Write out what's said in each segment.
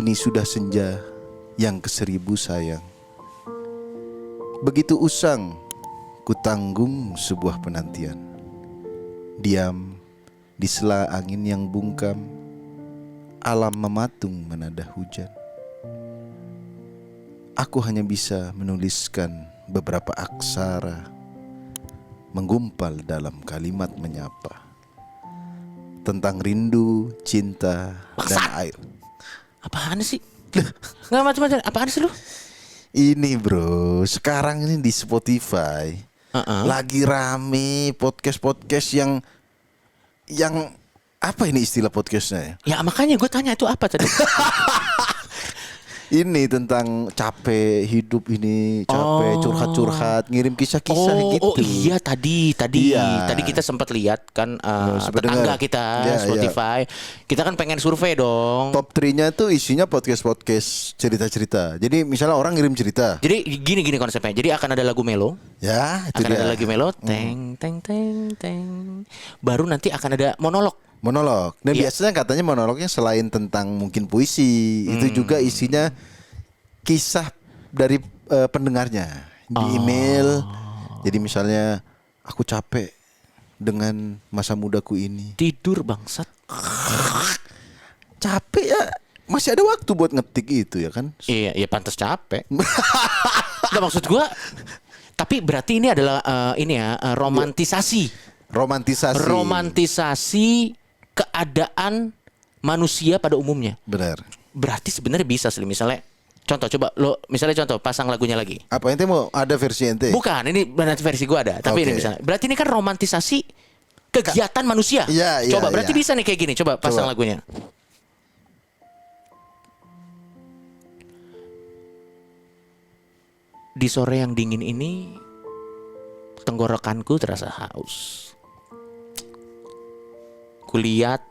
Ini sudah senja yang ke-1000 sayang. Begitu usang ku tanggung sebuah penantian. Diam di sela angin yang bungkam, alam mematung menada hujan. Aku hanya bisa menuliskan beberapa aksara, menggumpal dalam kalimat menyapa tentang rindu, cinta, dan air. Apaan sih? Nggak macam-macam. Apaan sih lu? Ini bro, sekarang ini di Spotify lagi rame podcast yang apa ini istilah podcastnya ya? Ya makanya gue tanya itu apa tadi? Ini tentang capek hidup ini, capek curhat-curhat, ngirim kisah-kisah gitu. Oh iya tadi Iya. tadi kita sempat lihat kan Sebenarnya. tetangga kita Ya, Spotify. Kita kan pengen survei dong. Top 3-nya tuh isinya podcast-podcast cerita-cerita. Jadi misalnya orang ngirim cerita. Jadi gini konsepnya. Jadi akan ada lagu melo. Ya, itu Akan dia. ada lagu melo, teng teng teng teng. Baru nanti akan ada monolog. Monolog. Dan Iya. biasanya katanya monolognya selain tentang mungkin puisi, itu juga isinya kisah dari pendengarnya di email. Jadi misalnya aku capek dengan masa mudaku ini. Tidur bangsat. Capek ya, masih ada waktu buat ngetik itu ya kan? Iya, ya pantas capek. Nggak, maksud gua. Tapi berarti ini adalah romantisasi. Romantisasi keadaan manusia pada umumnya. Benar. Berarti sebenarnya bisa sih, misalnya contoh, coba lo misalnya pasang lagunya lagi. Apa ente mau ada versi ente? Bukan, ini nanti versi gua ada. Tapi ini Oke. misalnya, berarti ini kan romantisasi kegiatan manusia. Iya, iya, Coba berarti iya. bisa nih kayak gini. Coba pasang Coba. lagunya. Di sore yang dingin ini, tenggorokanku terasa haus. Kulihat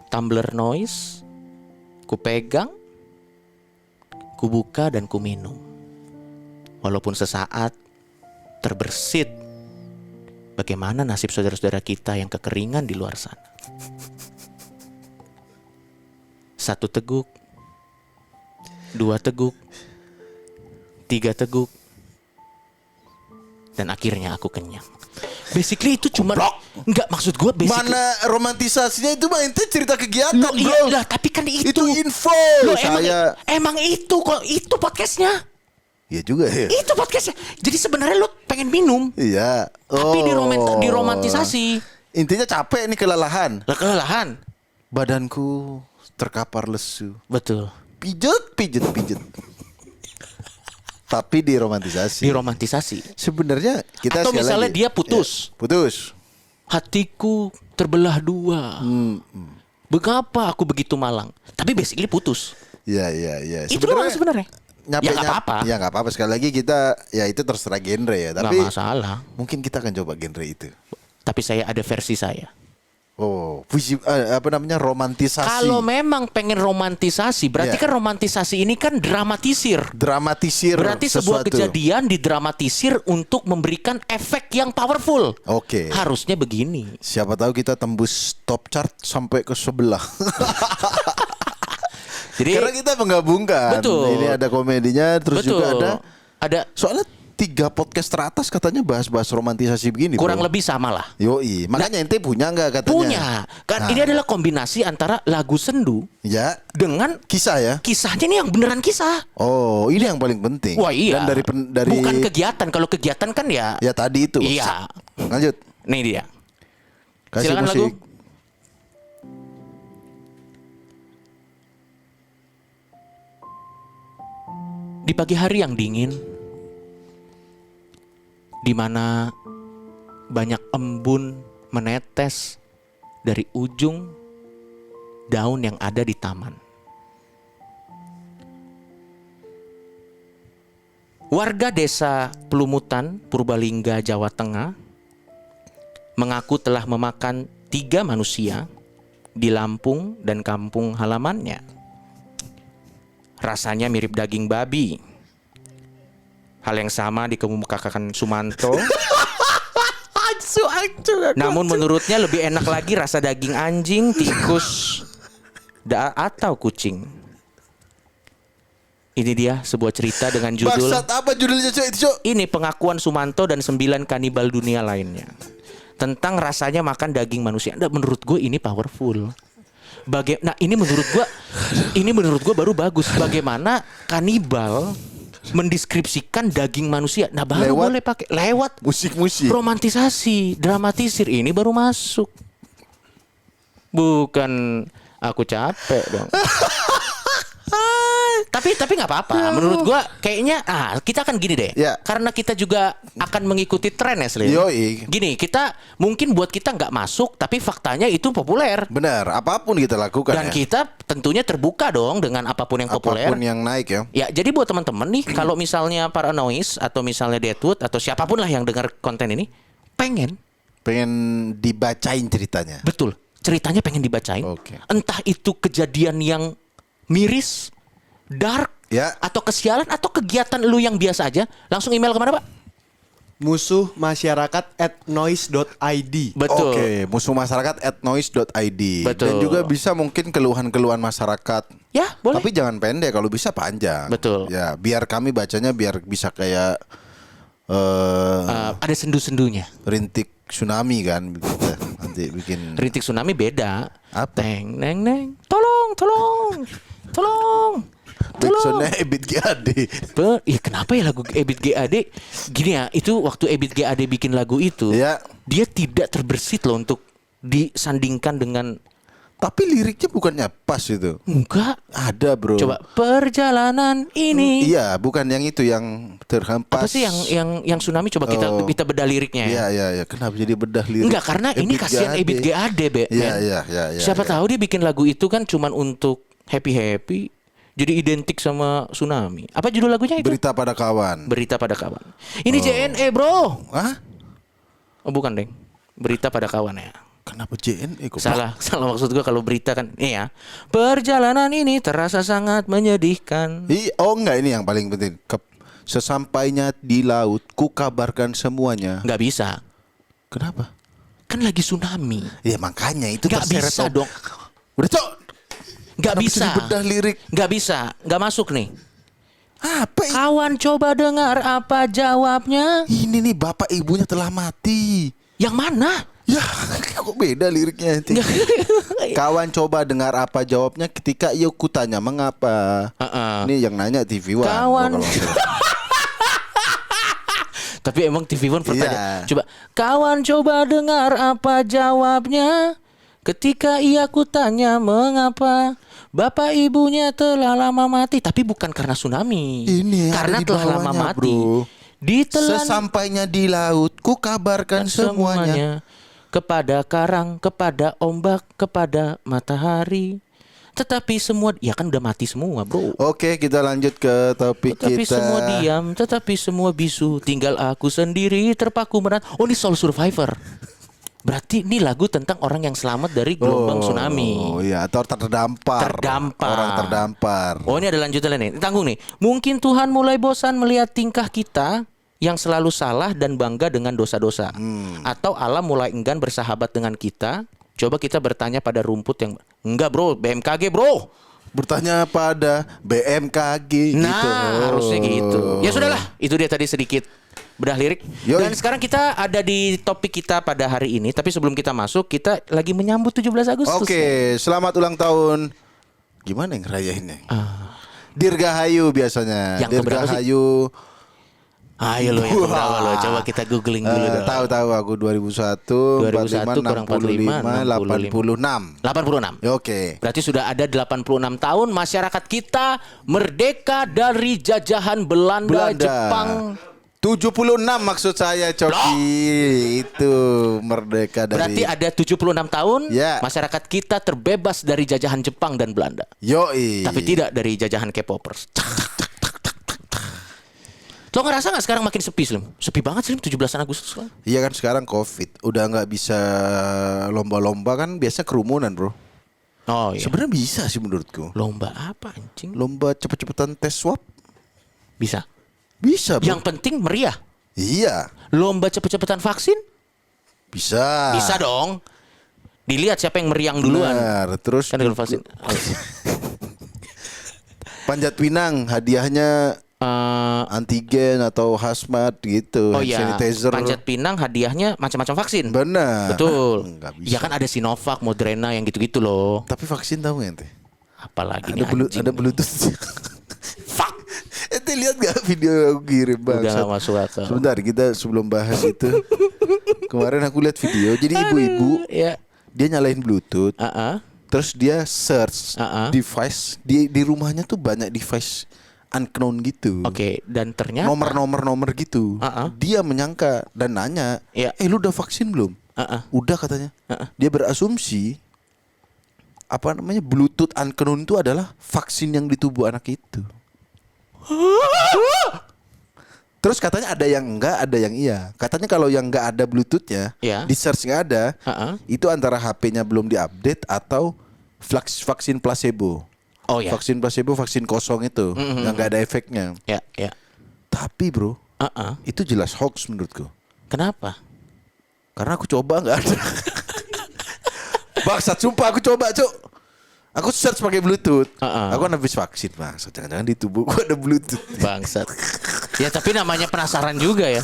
tumbler noise, ku pegang, ku buka dan ku minum. Walaupun sesaat terbersit, bagaimana nasib saudara-saudara kita yang kekeringan di luar sana. Satu teguk, dua teguk, tiga teguk, dan akhirnya aku kenyang. Basically itu cuma enggak, maksud gue basically Mana romantisasinya itu mah ente cerita kegiatan Loh, bro. iya lah, tapi kan itu info. Loh, Saya emang itu kok, itu podcastnya. Iya juga ya. Itu podcastnya. Jadi sebenarnya lu pengen minum, Iya. tapi diromantisasi. Intinya capek nih, kelelahan. Lah, kelelahan. Badanku terkapar lesu. Betul. Pijet. Tapi diromantisasi. Diromantisasi. Sebenarnya kita Atau sekali misalnya lagi, dia putus. ya, putus. Hatiku terbelah dua. Mengapa aku begitu malang? Tapi basically putus. Iya. Itu doang sebenarnya. Ya nggak apa-apa. Ya nggak apa-apa. Sekali lagi kita, ya itu terserah genre ya. Nggak Tapi masalah. mungkin kita akan coba genre itu. Tapi saya ada versi saya. Oh, puisi, romantisasi. Kalau memang pengen romantisasi, berarti Iya. kan romantisasi ini kan dramatisir. Dramatisir. Berarti sebuah sesuatu. kejadian didramatisir untuk memberikan efek yang powerful. Oke. Harusnya begini. Siapa tahu kita tembus top chart sampai ke sebelah. Jadi Karena kita menggabungkan. Betul. Ini ada komedinya, terus betul. juga ada soalnya 3 podcast teratas katanya bahas-bahas romantisasi begini. kurang bro. lebih sama lah. Yoi. Makanya ente punya nggak katanya? Punya. Kan ini adalah kombinasi antara lagu sendu Ya. dengan Kisah ya. kisahnya nih yang beneran kisah. Oh, ini yang paling penting. Wah iya. Dan dari Bukan kegiatan. Kalau kegiatan kan ya. ya tadi itu. Iya. Lanjut. Nih dia. Kasih Silakan musik. lagu. Di pagi hari yang dingin, di mana banyak embun menetes dari ujung daun yang ada di taman. Warga desa Pelumutan, Purbalingga, Jawa Tengah mengaku telah memakan 3 manusia di Lampung dan kampung halamannya. Rasanya mirip daging babi. Hal yang sama dikemukakan Sumanto. Namun menurutnya lebih enak lagi rasa daging anjing, tikus, atau kucing. Ini dia sebuah cerita dengan judul Bangsat, apa judulnya Cok itu Cok? ini pengakuan Sumanto dan 9 kanibal dunia lainnya tentang rasanya makan daging manusia. Nah, menurut gue ini powerful. Nah ini menurut gue baru bagus. Bagaimana kanibal mendeskripsikan daging manusia. Nah baru Lewat boleh pakai lewat musik-musik. romantisasi, dramatisir. Ini baru masuk. Bukan aku capek dong. Tapi nggak apa-apa. Menurut gua kayaknya kita akan gini deh. Ya. Karena kita juga akan mengikuti tren ya, Slim. Yoi. Gini, kita mungkin buat kita nggak masuk, tapi faktanya itu populer. Benar, apapun kita lakukan Dan ya. kita tentunya terbuka dong dengan apapun yang populer. Apapun yang naik ya. Ya, jadi buat teman-teman nih, kalau misalnya para noise atau misalnya Deadwood atau siapapun lah yang dengar konten ini, pengen dibacain ceritanya. betul, ceritanya pengen dibacain. Oke. Entah itu kejadian yang miris, dark, Ya. atau kesialan atau kegiatan lu yang biasa aja, langsung email kemana, Pak? musuhmasyarakat@noise.id. Betul. Oke, musuh masyarakat @noise.id. Betul. Dan juga bisa mungkin keluhan-keluhan masyarakat. Ya, boleh. Tapi jangan pendek, kalau bisa panjang. Betul. Ya, biar kami bacanya biar bisa kayak Ada sendu-sendunya. rintik tsunami kan kita nanti bikin. Rintik tsunami beda. Apa? Teng, neng, neng. Tolong, tolong. Tolong. Backsoundnya Ebit GAD. Iya kenapa ya lagu Ebit GAD gini ya, itu waktu Ebit GAD bikin lagu itu Ya. dia tidak terbersit loh untuk disandingkan dengan Tapi liriknya bukannya pas itu. enggak. Ada bro. Coba perjalanan ini. Iya, bukan yang itu yang terhempas. Apa sih yang tsunami, coba kita bedah liriknya ya. Iya. Kenapa jadi bedah lirik? Enggak, karena ini kasihan Ebit GAD, Be. Iya, men. iya. Siapa tahu dia bikin lagu itu kan cuman untuk happy-happy, jadi identik sama tsunami. Apa judul lagunya itu? Berita pada kawan. Berita pada kawan. Ini JNE, Bro. Hah? Oh, bukan, Deng. Berita pada kawan ya. Kenapa JNE kok? Salah maksud gua kalau berita kan ini ya. Perjalanan ini terasa sangat menyedihkan. Oh enggak, ini yang paling penting. Sesampainya di laut, ku kabarkan semuanya. Nggak bisa. Kenapa? Kan lagi tsunami. Ya makanya itu Nggak terseret bisa dong. dong. Udah Cok. Nggak Kenapa bisa. jadi bedah lirik? Nggak bisa. Nggak masuk nih. Apa ini? Kawan coba dengar apa jawabnya. Ini nih bapak ibunya telah mati. Yang mana? Ya, kok beda liriknya nanti. Kawan coba dengar apa jawabnya ketika ia kutanya mengapa. Ini yang nanya TV One. Kawan. kalau nggak salah. Tapi emang TV One bertanya. Iya. Coba. Kawan coba dengar apa jawabnya ketika ia kutanya mengapa. Bapak ibunya telah lama mati, tapi bukan karena tsunami. Ini karena ada di telah lama bawahnya, mati. bro. Ditelan Sesampainya di laut, ku kabarkan semuanya. kepada karang, kepada ombak, kepada matahari. Tetapi semua ya kan udah mati semua, Bro. Oke, kita lanjut ke topik Tetapi kita. semua diam, tetapi semua bisu. Tinggal aku sendiri terpaku merat. Oh, ini Soul Survivor. Berarti ini lagu tentang orang yang selamat dari gelombang tsunami. Oh iya, atau terdampar. Terdampar. Orang terdampar. Oh, ini ada lanjutannya nih. Tanggung nih. Mungkin Tuhan mulai bosan melihat tingkah kita yang selalu salah dan bangga dengan dosa-dosa. Atau Allah mulai enggan bersahabat dengan kita. Coba kita bertanya pada rumput yang enggak, Bro, BMKG, Bro. Bertanya pada BMKG Nah, gitu. harusnya gitu. Ya sudahlah, itu dia tadi sedikit bedah lirik. Yoi. Dan sekarang kita ada di topik kita pada hari ini. Tapi sebelum kita masuk, kita lagi menyambut 17 Agustus. Oke, selamat ulang tahun. Gimana yang ngerayainnya? Dirgahayu biasanya. Yang keberapa sih? Dirgahayu. Ayo lo yang berapa lo? Coba kita googling dulu dong. Tahu aku 2001, 2001 kurang 45, 86. 86. Ya, oke. Berarti sudah ada 86 tahun masyarakat kita merdeka dari jajahan Belanda. Jepang. 76 maksud saya, Coki. Itu merdeka Berarti dari. ada 76 tahun Ya. masyarakat kita terbebas dari jajahan Jepang dan Belanda. Yoi. Tapi tidak dari jajahan K-popers. Lo ngerasa gak sekarang makin sepi, Slim? Sepi banget, Slim, 17 Agustus kan? Iya kan sekarang COVID, udah nggak bisa lomba-lomba kan, biasa kerumunan, bro. Oh iya. Sebenarnya bisa sih menurutku. Lomba apa anjing? Lomba cepet-cepetan tes swab Bisa. bisa, bro. Yang penting meriah. Iya, Lomba cepet-cepetan vaksin? bisa. Bisa dong. Dilihat siapa yang meriang duluan. Benar. Terus Kan dengan vaksin. Panjat Pinang hadiahnya antigen atau hazmat gitu, Oh hand ya, sanitizer. Panjat Pinang hadiahnya macam-macam vaksin. Benar. Betul. Nggak bisa. Ya kan ada Sinovac, Moderna yang gitu-gitu loh. Tapi vaksin tahu nggak ente? Apalagi Ada nih anjing. ada Bluetooth. Fuck. Ente lihat gak video yang aku kirim bang? Udah gak masuk akal. Sebentar kita sebelum bahas itu. Kemarin aku lihat video. Jadi ibu-ibu Ya. dia nyalain Bluetooth. Ah. Terus dia search device di rumahnya tuh banyak device unknown gitu. Oke, dan ternyata Nomor gitu. Dia menyangka dan nanya, Iya. lu udah vaksin belum? Udah katanya. Dia berasumsi apa namanya Bluetooth unknown itu adalah vaksin yang di tubuh anak itu. Terus katanya ada yang enggak, ada yang iya. Katanya kalau yang enggak ada Bluetoothnya, Iya. di search nggak ada, itu antara HP-nya belum diupdate atau vaksin placebo. Oh ya. Vaksin placebo, vaksin kosong itu yang nggak ada efeknya. Ya. Tapi bro, itu jelas hoax menurutku. Kenapa? Karena aku coba nggak ada. Bangsat, sumpah aku coba cuk. Aku search pakai Bluetooth. Aku kan habis vaksin bang. Jangan-jangan di tubuhku ada Bluetooth. Bangsat. Ya tapi namanya penasaran juga ya.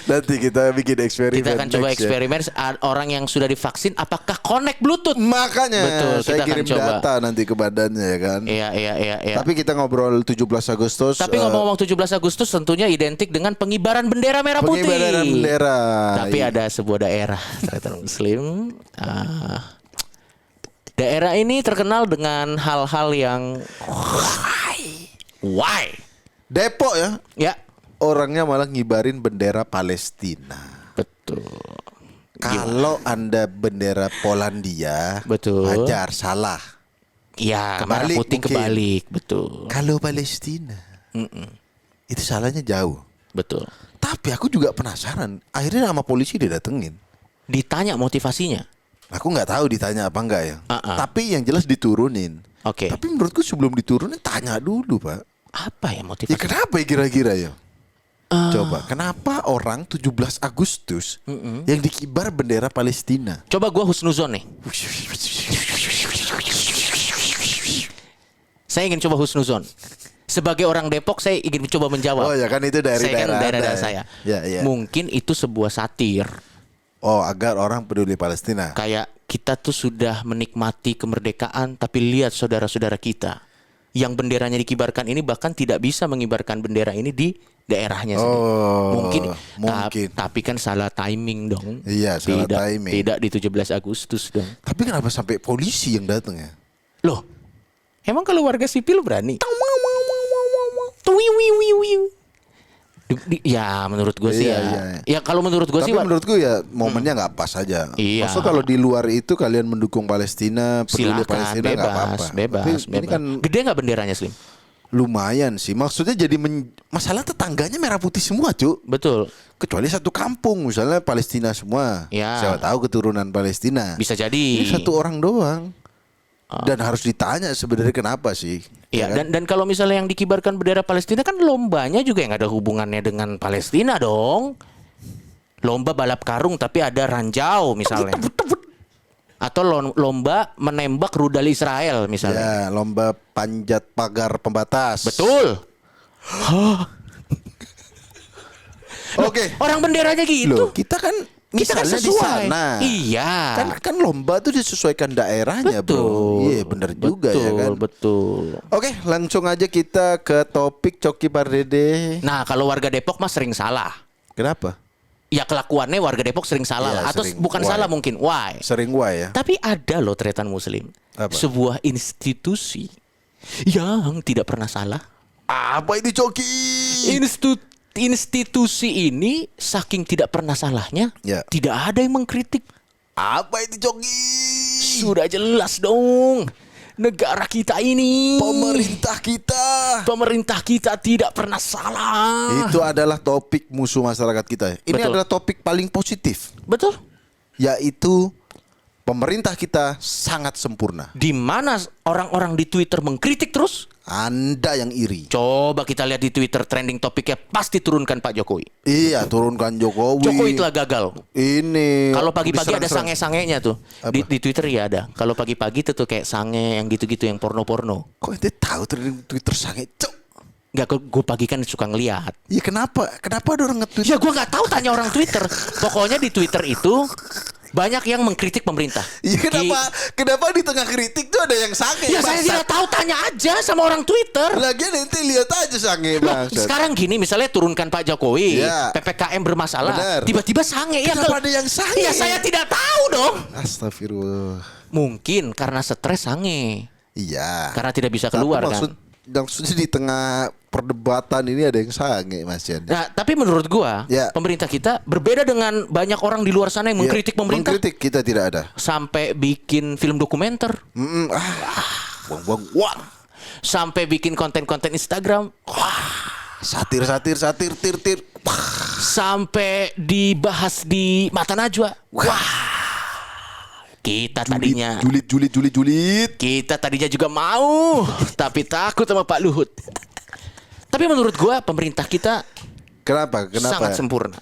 Nanti kita bikin eksperimen. Kita akan coba next ya. eksperimen orang yang sudah divaksin apakah connect Bluetooth. Makanya Betul, saya kita akan kirim coba. data nanti ke badannya ya kan. Iya. Tapi kita ngobrol 17 Agustus. Tapi ngomong-ngomong 17 Agustus tentunya identik dengan pengibaran bendera merah putih. pengibaran bendera. Tapi ada sebuah daerah ternyata Muslim. Daerah ini terkenal dengan hal-hal yang why? Depok ya. Ya, Orangnya malah ngibarin bendera Palestina. betul. Kalau Anda bendera Polandia, Betul. wajar, salah. Ya, Kebalik merah putih mungkin. kebalik, betul. Kalau Palestina, itu salahnya jauh. Betul. Tapi aku juga penasaran. Akhirnya sama polisi didatengin. Ditanya motivasinya. Aku nggak tahu ditanya apa enggak ya. Tapi yang jelas diturunin. Oke. Tapi menurutku sebelum diturunin tanya dulu pak. Apa ya Ya motivasi? kenapa ya kira-kira ya? Coba kenapa orang 17 Agustus yang dikibar bendera Palestina? Coba gua husnuzon nih. Saya ingin coba husnuzon. Sebagai orang Depok saya ingin coba menjawab. Oh ya kan itu dari Saya kan daerah daerah Anda. saya. Ya. Mungkin itu sebuah satir. Oh agar orang peduli Palestina. Kayak kita tuh sudah menikmati kemerdekaan, tapi lihat saudara-saudara kita yang benderanya dikibarkan ini bahkan tidak bisa mengibarkan bendera ini di daerahnya sendiri. Mungkin. Tapi kan salah timing dong. Iya, salah Tidak- timing. Tidak di 17 Agustus dong. Tapi kenapa sampai polisi yang datang ya? Loh, emang kalau warga sipil berani? Ya menurut gue sih Iya, ya. iya. Ya kalau menurut gue sih Tapi menurutku ya momennya nggak pas aja. Iya. Maksudnya kalau di luar itu kalian mendukung Palestina, peduli silakan Palestina nggak apa-apa. bebas, Tapi ini kan Gede nggak benderanya Slim? lumayan sih. Maksudnya jadi masalah tetangganya merah putih semua, Cuk. Betul. Kecuali satu kampung misalnya Palestina semua. Ya. Siapa tahu keturunan Palestina. Bisa jadi. Ini satu orang doang. Dan harus ditanya sebenarnya kenapa sih? Iya, Ya kan? dan kalau misalnya yang dikibarkan bendera Palestina kan lombanya juga yang ada hubungannya dengan Palestina dong. Lomba balap karung tapi ada ranjau misalnya. Atau lomba menembak rudal Israel misalnya. Ya, lomba panjat pagar pembatas. Betul. Oke. Orang benderanya gitu. Loh, kita kan Kita kan misalnya di sesuai. sana. Iya. Kan lomba tuh disesuaikan daerahnya, Bro. Iya, bener juga ya kan. Betul. Oke, langsung aja kita ke topik Coki Pardede. Nah, kalau warga Depok mah sering salah. Kenapa? Ya kelakuannya warga Depok sering salah Iya, atau sering. bukan Why? salah mungkin. Why? Sering gua ya. Tapi ada loh tretan muslim. Apa? Sebuah institusi yang tidak pernah salah. Apa ini Coki? Institusi ini saking tidak pernah salahnya, Ya. tidak ada yang mengkritik. Apa ini Coki? Sudah jelas dong. Negara kita ini, pemerintah kita tidak pernah salah. Itu adalah topik musuh masyarakat kita. Ini Betul. adalah topik paling positif, Betul. yaitu pemerintah kita sangat sempurna. Di mana orang-orang di Twitter mengkritik terus? Anda yang iri. Coba kita lihat di Twitter trending topiknya pasti turunkan Pak Jokowi. Iya, turunkan Jokowi. Jokowi telah gagal. Ini. Kalau pagi-pagi ada diserang-serang. sange-sangenya tuh. Di Twitter ya ada. Kalau pagi-pagi tuh kayak sange yang gitu-gitu yang porno-porno. Kok ente tahu Twitter sange, Cok? Enggak, gue pagi kan suka ngeliat. Iya, kenapa? Kenapa ada orang nge-tweet? Ya gue nggak tahu, tanya orang Twitter. Pokoknya di Twitter itu banyak yang mengkritik pemerintah. Iya, kenapa di tengah kritik tuh ada yang sange? Ya saya tidak tahu, tanya aja sama orang Twitter. Lagian ente lihat aja sange, Loh, bangsat. sekarang gini, misalnya turunkan Pak Jokowi, Ya. PPKM bermasalah, Benar. tiba-tiba sange. Ya, Kenapa ada yang sange? Ya saya tidak tahu dong. Astagfirullah. Mungkin karena stres sange, Iya. karena tidak bisa keluar Tapi kan. maksudnya di tengah perdebatan ini ada yang sange, Mas Yan. Nah, tapi menurut gua, Ya. pemerintah kita berbeda dengan banyak orang di luar sana yang mengkritik Ya, pemerintah. Mengkritik kita tidak ada. Sampai bikin film dokumenter, Buang-buang uang. sampai bikin konten-konten Instagram, Satir, tir. sampai dibahas di Mata Najwa. Wah, kita tadinya Julid. kita tadinya juga mau, tapi takut sama Pak Luhut. Tapi menurut gua pemerintah kita Kenapa? sangat sempurna.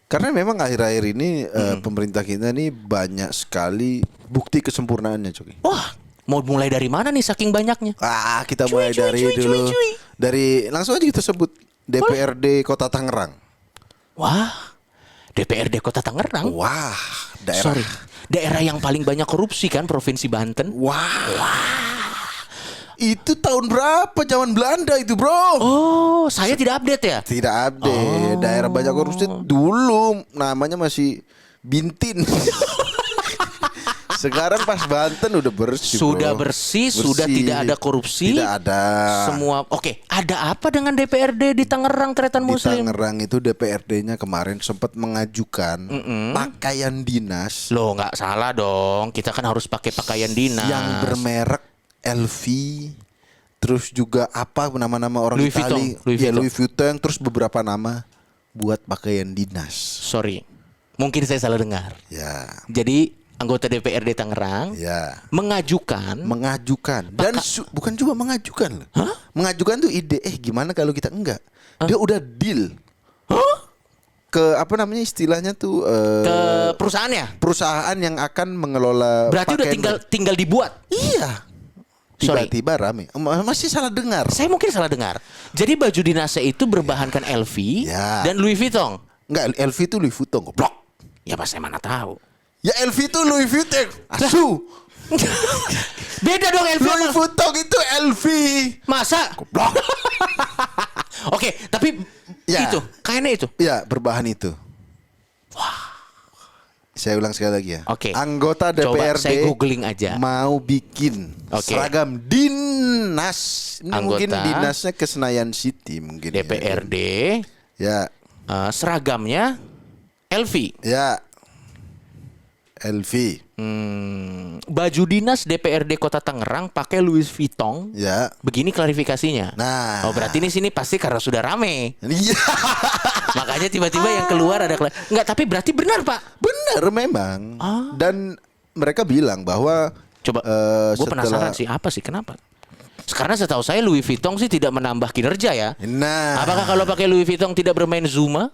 Karena memang akhir-akhir ini pemerintah kita ini banyak sekali bukti kesempurnaannya, Coki. Wah, mau mulai dari mana nih saking banyaknya? Kita mulai dari dulu. cuy. Dari langsung aja kita sebut DPRD Kota Tangerang. Wah, DPRD Kota Tangerang. Wah, daerah. Sorry, daerah yang paling banyak korupsi kan, Provinsi Banten. Wah. Itu tahun berapa? Zaman Belanda itu, Bro. Oh, saya tidak update ya. Tidak update. Daerah banyak korupsi dulu namanya masih Bintin. Sekarang pas Banten udah bersih. Sudah bro. bersih, sudah tidak ada korupsi. Tidak ada. Semua oke. Ada apa dengan DPRD di Tangerang, Tretan Di Muslim? Tangerang itu DPRD-nya kemarin sempat mengajukan pakaian dinas Loh, nggak salah dong. Kita kan harus pakai pakaian dinas. yang bermerek LV. Terus juga apa nama-nama orang Louis Itali? Vuitton, Louis Ya, Vuitton. Louis Vuitton. Terus beberapa nama buat pakaian dinas. Sorry, mungkin saya salah dengar. Ya, Jadi anggota DPRD Tangerang ya. mengajukan. Dan bukan cuma mengajukan loh. Mengajukan tuh ide, gimana kalau kita enggak? Dia udah deal. Ke apa namanya istilahnya tuh Ke perusahaannya. perusahaan yang akan mengelola Berarti udah pakaian. tinggal dibuat. Iya. Sorry. Tiba-tiba rame. Masih salah dengar. Saya mungkin salah dengar. Jadi baju dinasnya itu berbahankan LV Ya. dan Louis Vuitton. Enggak, LV itu Louis Vuitton goblok. Ya pas saya mana tahu. Ya LV itu Louis Vuitton. Asu. Beda dong LV. Louis Vuitton itu LV. Masa? Goblok. Oke, tapi Ya. itu kayaknya itu. Ya, berbahan itu. Wah. Saya ulang sekali lagi ya. Oke. Anggota Coba DPRD saya googling aja. mau bikin Oke. seragam dinas. Ini mungkin Anggota dinasnya ke Senayan City mungkin. DPRD Ya. seragamnya LV. Ya. LV. Baju dinas DPRD Kota Tangerang pakai Louis Vuitton. Ya. Begini klarifikasinya. Nah. Oh, berarti di sini pasti karena sudah rame. Iya. Makanya tiba-tiba yang keluar ada enggak, tapi berarti benar, Pak. Benar memang. Dan mereka bilang bahwa Coba gue penasaran sih apa sih kenapa? Karena setahu saya Louis Vuitton sih tidak menambah kinerja ya. Nah. Apakah kalau pakai Louis Vuitton tidak bermain Zuma?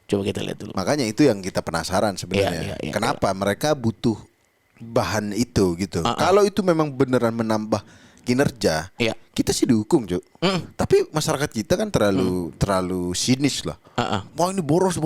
Coba kita lihat dulu. Makanya itu yang kita penasaran sebenarnya. Iya, Kenapa mereka butuh bahan itu gitu. Kalau itu memang beneran menambah kinerja, Iya. kita sih dukung, Cuk. Tapi masyarakat kita kan terlalu sinis lah. Wah, ini boros.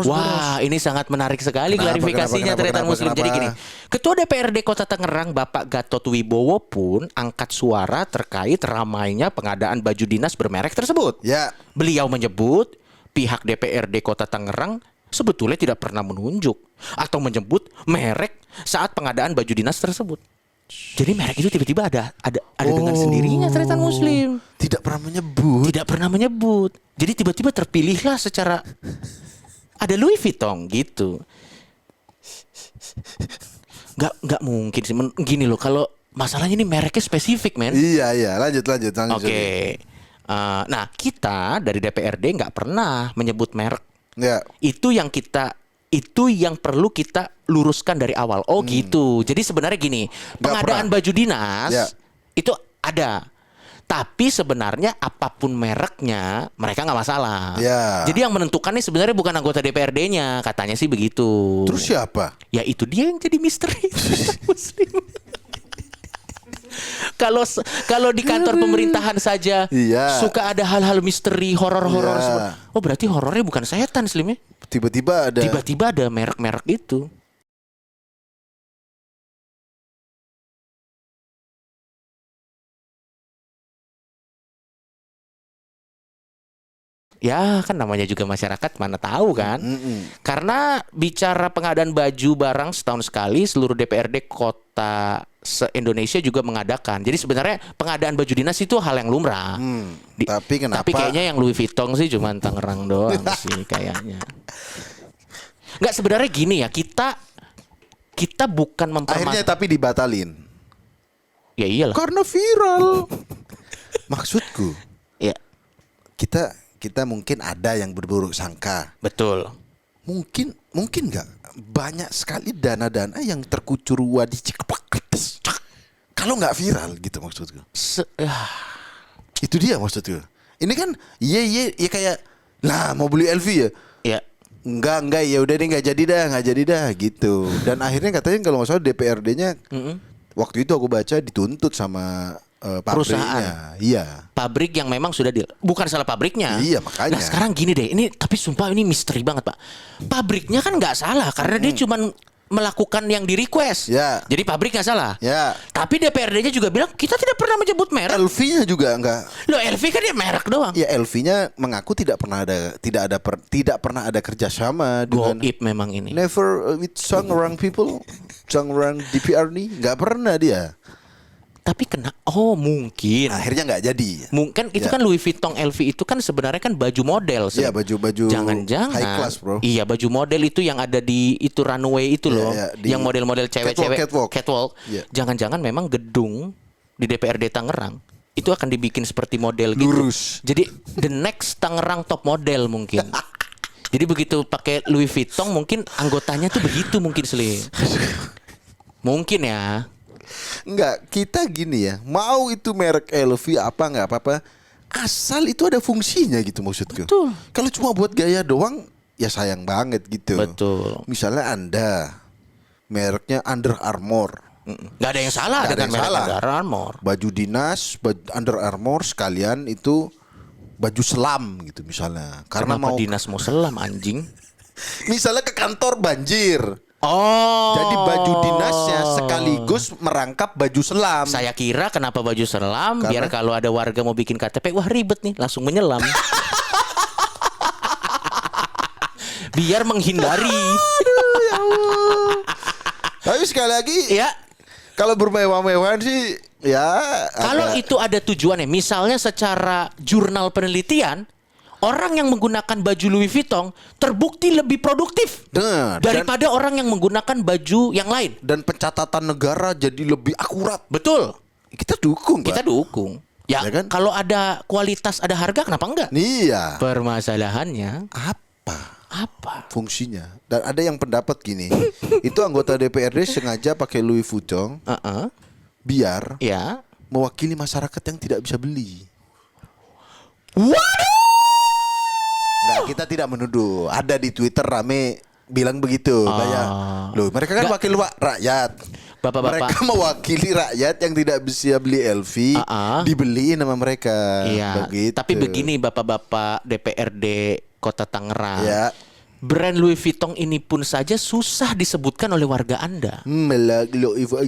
Wah, ini sangat menarik sekali klarifikasinya Tretan Muslim. Jadi gini, Ketua DPRD Kota Tangerang Bapak Gatot Wibowo pun angkat suara terkait ramainya pengadaan baju dinas bermerek tersebut. Ya. Beliau menyebut pihak DPRD Kota Tangerang sebetulnya tidak pernah menunjuk atau menyebut merek saat pengadaan baju dinas tersebut. Jadi merek itu tiba-tiba ada dengan sendirinya Tretan Muslim. Tidak pernah menyebut. Tidak pernah menyebut. Jadi tiba-tiba terpilihlah secara ada Louis Vuitton gitu. Nggak mungkin sih. Gini loh, kalau masalahnya ini mereknya spesifik, men. Iya, lanjut. Oke. Nah, kita dari DPRD nggak pernah menyebut merek. Ya. Itu yang kita itu yang perlu kita luruskan dari awal. Oh gitu. Jadi sebenarnya gini, pengadaan baju dinas Ya. itu ada. Tapi sebenarnya apapun mereknya mereka nggak masalah. Ya. Jadi yang menentukannya sebenarnya bukan anggota DPRD-nya, katanya sih begitu. Terus siapa? Ya itu dia yang jadi misteri Muslim. Kalau di kantor pemerintahan saja Iya. suka ada hal-hal misteri, horor-horor. Iya. Oh berarti horornya bukan setan Slim ya? Tiba-tiba ada. Tiba-tiba ada merek-merek itu. Ya kan namanya juga masyarakat mana tahu kan. Karena bicara pengadaan baju barang setahun sekali seluruh DPRD kota se-Indonesia juga mengadakan. Jadi sebenarnya pengadaan baju dinas itu hal yang lumrah. Tapi kenapa? Tapi kayaknya yang Louis Vuitton sih cuma Tangerang doang sih kayaknya. Enggak sebenarnya gini ya, kita bukan Akhirnya tapi dibatalin. Ya iyalah. Karena viral. Maksudku, Ya, kita mungkin ada yang berburuk sangka. betul. Mungkin nggak banyak sekali dana-dana yang terkucur wadih kertas. Kalau nggak viral gitu maksudku. Itu dia maksudku. Ini kan iya kayak lah mau beli LV ya. Ya. Enggak ya udah deh nggak jadi dah gitu. Dan akhirnya katanya kalau nggak salah DPRD-nya waktu itu aku baca dituntut sama pabriknya. Iya. Pabrik yang memang sudah bukan salah pabriknya. Iya, makanya. Nah sekarang gini deh, ini tapi sumpah ini misteri banget Pak. Pabriknya kan nggak salah karena dia cuman melakukan yang di request. Ya. Jadi pabrik nggak salah. Ya. Tapi DPRD-nya juga bilang kita tidak pernah menyebut merek. LV-nya juga enggak. Loh LV kan dia merek doang. Ya LV-nya mengaku tidak pernah ada kerjasama dengan Goib memang ini. never with Tangerang people, Tangerang DPRD nggak pernah dia. Tapi mungkin. Akhirnya nggak jadi. Mungkin itu Ya. kan Louis Vuitton LV itu kan sebenarnya kan baju model sih. Iya, baju-baju Jangan-jangan high class, bro. Iya baju model itu yang ada di itu runway itu loh. Iya, di yang model-model cewek-cewek catwalk. Iya. Jangan-jangan memang gedung di DPRD Tangerang itu akan dibikin seperti model gitu. Lurus. Jadi the next Tangerang top model mungkin. Jadi begitu pakai Louis Vuitton mungkin anggotanya tuh begitu mungkin Sli. Mungkin ya. Enggak, kita gini ya. Mau itu merek LV apa nggak apa-apa, asal itu ada fungsinya gitu maksudku. Betul. Kalau cuma buat gaya doang, ya sayang banget gitu. Betul. Misalnya Anda mereknya Under Armour. Nggak ada yang salah Nggak ada dengan yang merek salah. Under Armour. Baju dinas, Under Armour sekalian itu baju selam gitu misalnya. Karena Kenapa mau dinas mau selam anjing? misalnya ke kantor banjir. Oh. Jadi baju dinasnya sekaligus merangkap baju selam. Saya kira kenapa baju selam Karena- biar kalau ada warga mau bikin KTP wah ribet nih langsung menyelam. Biar menghindari. Tapi sekali lagi, Ya, kalau bermewah-mewahan sih ya kalau agak- itu ada tujuannya, misalnya secara jurnal penelitian, orang yang menggunakan baju Louis Vuitton terbukti lebih produktif Benar. daripada orang yang menggunakan baju yang lain. dan pencatatan negara jadi lebih akurat. Betul. Kita dukung, Kita Pak. dukung. Ya, Ya kan? kalau ada kualitas, ada harga, kenapa enggak? Iya. Permasalahannya apa? Fungsinya. Dan ada yang pendapat gini, itu anggota DPRD sengaja pakai Louis Vuitton biar Ya. mewakili masyarakat yang tidak bisa beli. Waduh. Enggak, kita tidak menuduh. Ada di Twitter rame bilang begitu. Kayak, loh mereka kan Nggak. wakil rakyat. Bapak-bapak. Mereka mewakili rakyat yang tidak bisa beli LV, dibeliin sama mereka. Iya. Begitu. Tapi begini bapak-bapak DPRD Kota Tangerang. Ya. Brand Louis Vuitton ini pun saja susah disebutkan oleh warga Anda.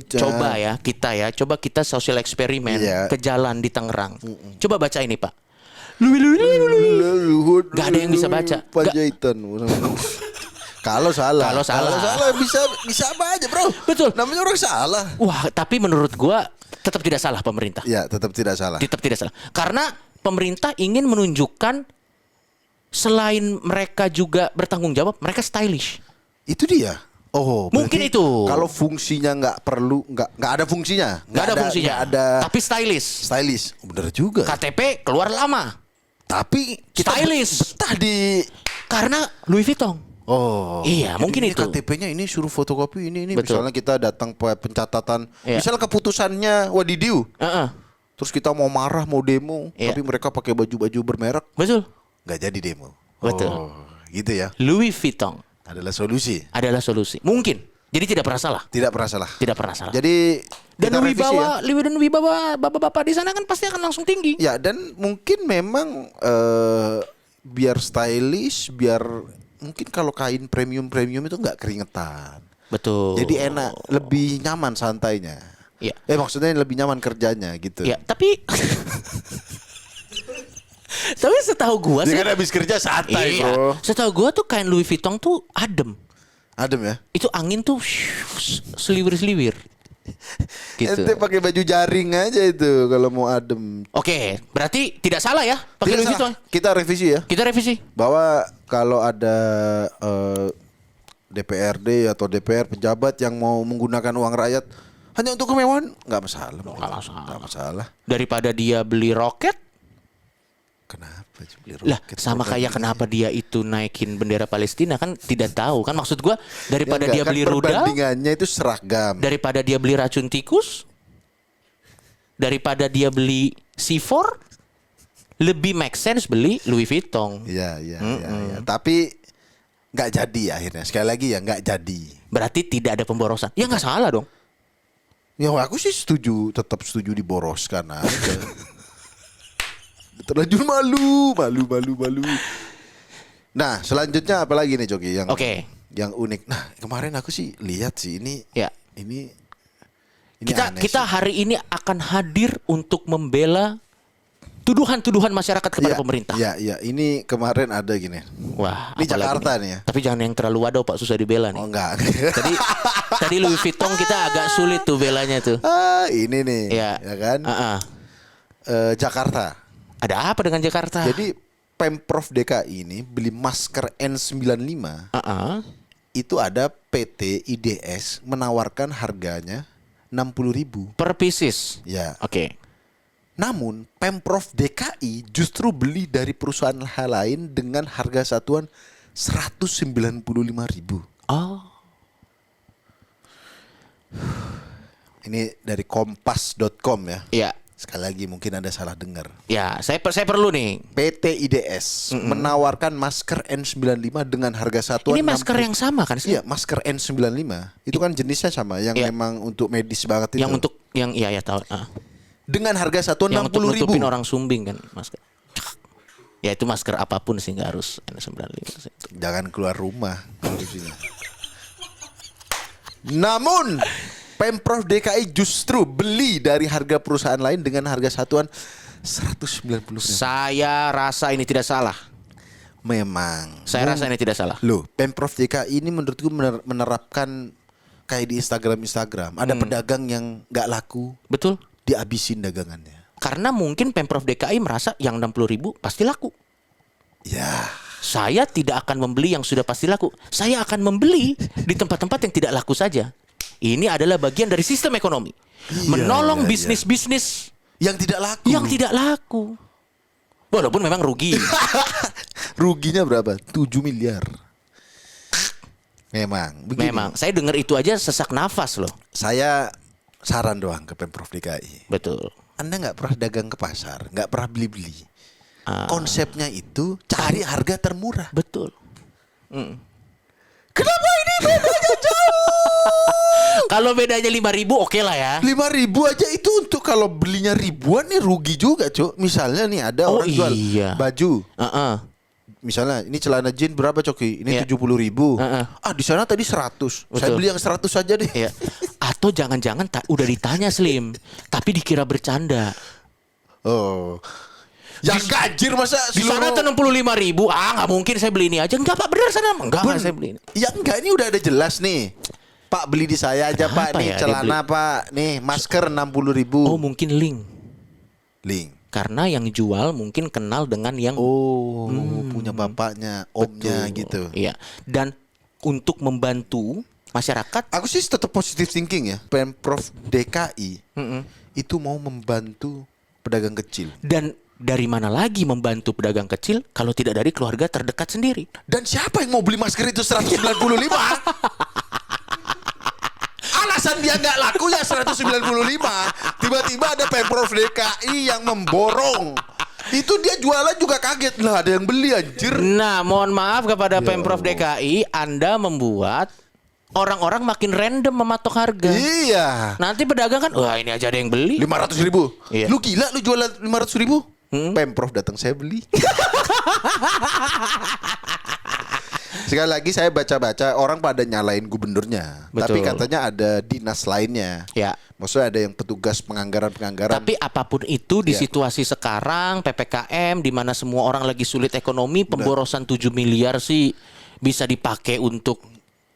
Coba ya kita sosial eksperimen Iya. ke jalan di Tangerang. Coba baca ini Pak. Luhut. Gak ada yang bisa baca. Panjaitan. Kalau salah. Kalau salah. bisa apa aja, Bro. Betul. Namanya orang salah. Wah, tapi menurut gua tetap tidak salah pemerintah. Ya, tetap tidak salah. Tetap tidak salah. Karena pemerintah ingin menunjukkan selain mereka juga bertanggung jawab, mereka stylish. Itu dia. Oh, Mungkin berarti itu. Kalau fungsinya nggak ada fungsinya. Nggak ada fungsinya. Nggak ada Tapi stylish. stylish. Bener juga. KTP keluar lama. Tapi kita Stylish. betah di Karena Louis Vuitton. Oh, Iya, jadi mungkin ini itu. KTP-nya ini suruh fotokopi ini. Betul. Misalnya kita datang pencatatan, Iya. misalnya keputusannya wadidiu. Heeh. Terus kita mau marah, mau demo, Iya. tapi mereka pakai baju-baju bermerek, Betul. nggak jadi demo. Betul. Oh, gitu ya. Louis Vuitton Adalah solusi. adalah solusi. Mungkin. Jadi tidak pernah salah. Tidak pernah salah. Tidak pernah salah. Jadi Dan kita revisi ya. wibawa bapak-bapak di sana kan pasti akan langsung tinggi. Ya, dan mungkin memang biar stylish, biar mungkin kalau kain premium itu nggak keringetan. Betul. Jadi enak, lebih nyaman santainya. Iya. Maksudnya lebih nyaman kerjanya gitu. Ya, tapi tapi setahu gua Dia sih, kan habis kerja santai, iya, bro. setahu gua tuh kain Louis Vuitton tuh adem. Adem ya. Itu angin tuh seliwir-seliwir. Gitu. Ente pakai baju jaring aja itu kalau mau adem. Oke, berarti tidak salah ya pakai Tidak Louis salah. Vuitton. Kita revisi ya. Kita revisi. Bahwa kalau ada DPRD atau DPR pejabat yang mau menggunakan uang rakyat hanya untuk kemewahan, nggak masalah. Nggak masalah. Daripada dia beli roket, Kenapa sih beli lah roket? sama kayak kenapa dia itu naikin bendera Palestina kan tidak tahu kan maksud gua daripada Ya, dia enggak, beli kan rudal, perbandingannya itu seragam. daripada dia beli racun tikus, daripada dia beli C4, lebih make sense beli Louis Vuitton. Iya. Tapi nggak jadi akhirnya. Sekali lagi ya nggak jadi. Berarti tidak ada pemborosan. Ya nggak salah dong. Ya aku sih setuju, tetap setuju diboroskan aja. Terlanjur malu. Nah, selanjutnya apa lagi nih Joki yang Oke. yang unik. Nah, kemarin aku sih lihat sih ini Ya. ini Kita aneh kita sih. hari ini akan hadir untuk membela tuduhan-tuduhan masyarakat kepada Ya, pemerintah. Ya, ini kemarin ada gini. Wah, Ini apalagi Jakarta nih ya. Tapi jangan yang terlalu waduh Pak, susah dibela nih. Oh enggak. Tadi Louis Vuitton kita agak sulit tuh belanya tuh. Ini nih, Ya. ya kan? Jakarta. Ada apa dengan Jakarta? Jadi Pemprov DKI ini beli masker N95 itu ada PT IDS menawarkan harganya 60.000. Per pieces. Ya. Oke. Namun Pemprov DKI justru beli dari perusahaan lain dengan harga satuan 195.000. Oh. Ini dari kompas.com ya. Ya. Sekali lagi mungkin ada salah dengar. Ya, saya perlu nih. PT IDS menawarkan masker N95 dengan harga satuan Ini masker 60. yang sama kan sih? Iya, masker N95 itu kan jenisnya sama, yang Iya. memang untuk medis banget itu. Yang untuk yang iya ya tahu. Dengan harga satuan Yang untuk 60.000. nutupin orang sumbing kan masker. Ya itu masker apapun sih nggak harus N95 sih. Jangan keluar rumah. Namun Pemprov DKI justru beli dari harga perusahaan lain dengan harga satuan 190.000. Saya rasa ini tidak salah. Memang. Saya rasa ini tidak salah. Loh, Pemprov DKI ini menurutku menerapkan kayak di Instagram. Ada pedagang yang nggak laku, Betul. dihabisin dagangannya. Karena mungkin Pemprov DKI merasa yang 60.000 pasti laku. Ya. Saya tidak akan membeli yang sudah pasti laku. Saya akan membeli di tempat-tempat yang tidak laku saja. Ini adalah bagian dari sistem ekonomi. Iya, Menolong iya, bisnis-bisnis Yang tidak laku. yang tidak laku. Walaupun memang rugi. Ruginya berapa? 7 miliar. Memang. Begini, Memang. Saya dengar itu aja sesak nafas loh. Saya saran doang ke Pemprov DKI. Betul. Anda nggak pernah dagang ke pasar, nggak pernah beli-beli. Konsepnya itu cari harga termurah. Betul. Kenapa ini bedanya jauh? Kalau bedanya 5.000 oke lah ya. 5.000 aja itu untuk kalau belinya ribuan nih rugi juga, Cuk. Misalnya nih ada Oh, orang jual iya. baju. Heeh. Misalnya ini celana jeans berapa, Coki? Ini Iya. 70.000. Heeh. Di sana tadi 100. Saya Betul. beli yang 100 aja deh. Ya. Atau jangan-jangan udah ditanya Slim, tapi dikira bercanda. Oh. Yang gajir masa Di sana tuh 65.000. Nggak mungkin saya beli ini aja. Enggak Pak, benar sana. Enggak saya beli ini. Ya enggak, ini udah ada jelas nih. Pak beli di saya aja, Kenapa Pak. Nih ya dia celana, Pak. Nih masker 60.000. Oh mungkin link. Link. Karena yang jual mungkin kenal dengan yang Oh, punya bapaknya, omnya Betul. gitu. Iya. Dan untuk membantu masyarakat. Aku sih tetap positive thinking ya. Pemprov DKI itu mau membantu pedagang kecil. Dan Dari mana lagi membantu pedagang kecil kalau tidak dari keluarga terdekat sendiri? Dan siapa yang mau beli masker itu 195? Alasan dia nggak laku ya 195. Tiba-tiba ada Pemprov DKI yang memborong. Itu dia jualan juga kaget lah, ada yang beli anjir. Nah, mohon maaf kepada Pemprov DKI, Anda membuat orang-orang makin random mematok harga. Iya. Nanti pedagang kan, wah ini aja ada yang beli. 500.000. Iya. Lu gila lu jualan 500.000? Pemprov datang saya beli. Sekali lagi saya baca-baca orang pada nyalain gubernurnya. Betul. Tapi katanya ada dinas lainnya. Ya. Maksudnya ada yang petugas penganggaran-penganggaran. Tapi apapun itu di Ya. situasi sekarang PPKM di mana semua orang lagi sulit ekonomi, pemborosan 7 miliar sih bisa dipakai untuk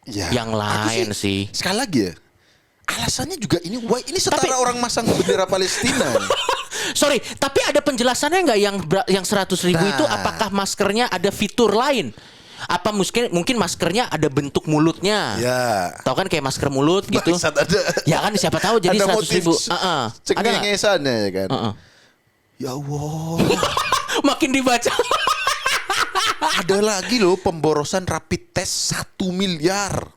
Ya, yang aku lain sih. Sekali lagi ya. Alasannya juga ini why ini setara Tapi- orang masang bendera Palestina. Sorry, tapi ada penjelasannya nggak yang 100.000 itu Nah. apakah maskernya ada fitur lain? Apa mungkin maskernya ada bentuk mulutnya? Ya. Tahu kan kayak masker mulut gitu? Bangsat ada. Ya kan siapa tahu jadi ada 100.000. motif Ada nggak? cengengesannya ya kan. Ya Allah. Makin dibaca. Ada lagi loh pemborosan rapid test 1 miliar.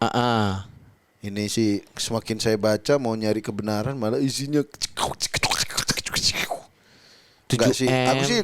Ini sih semakin saya baca mau nyari kebenaran malah isinya enggak sih. 7M. Aku sih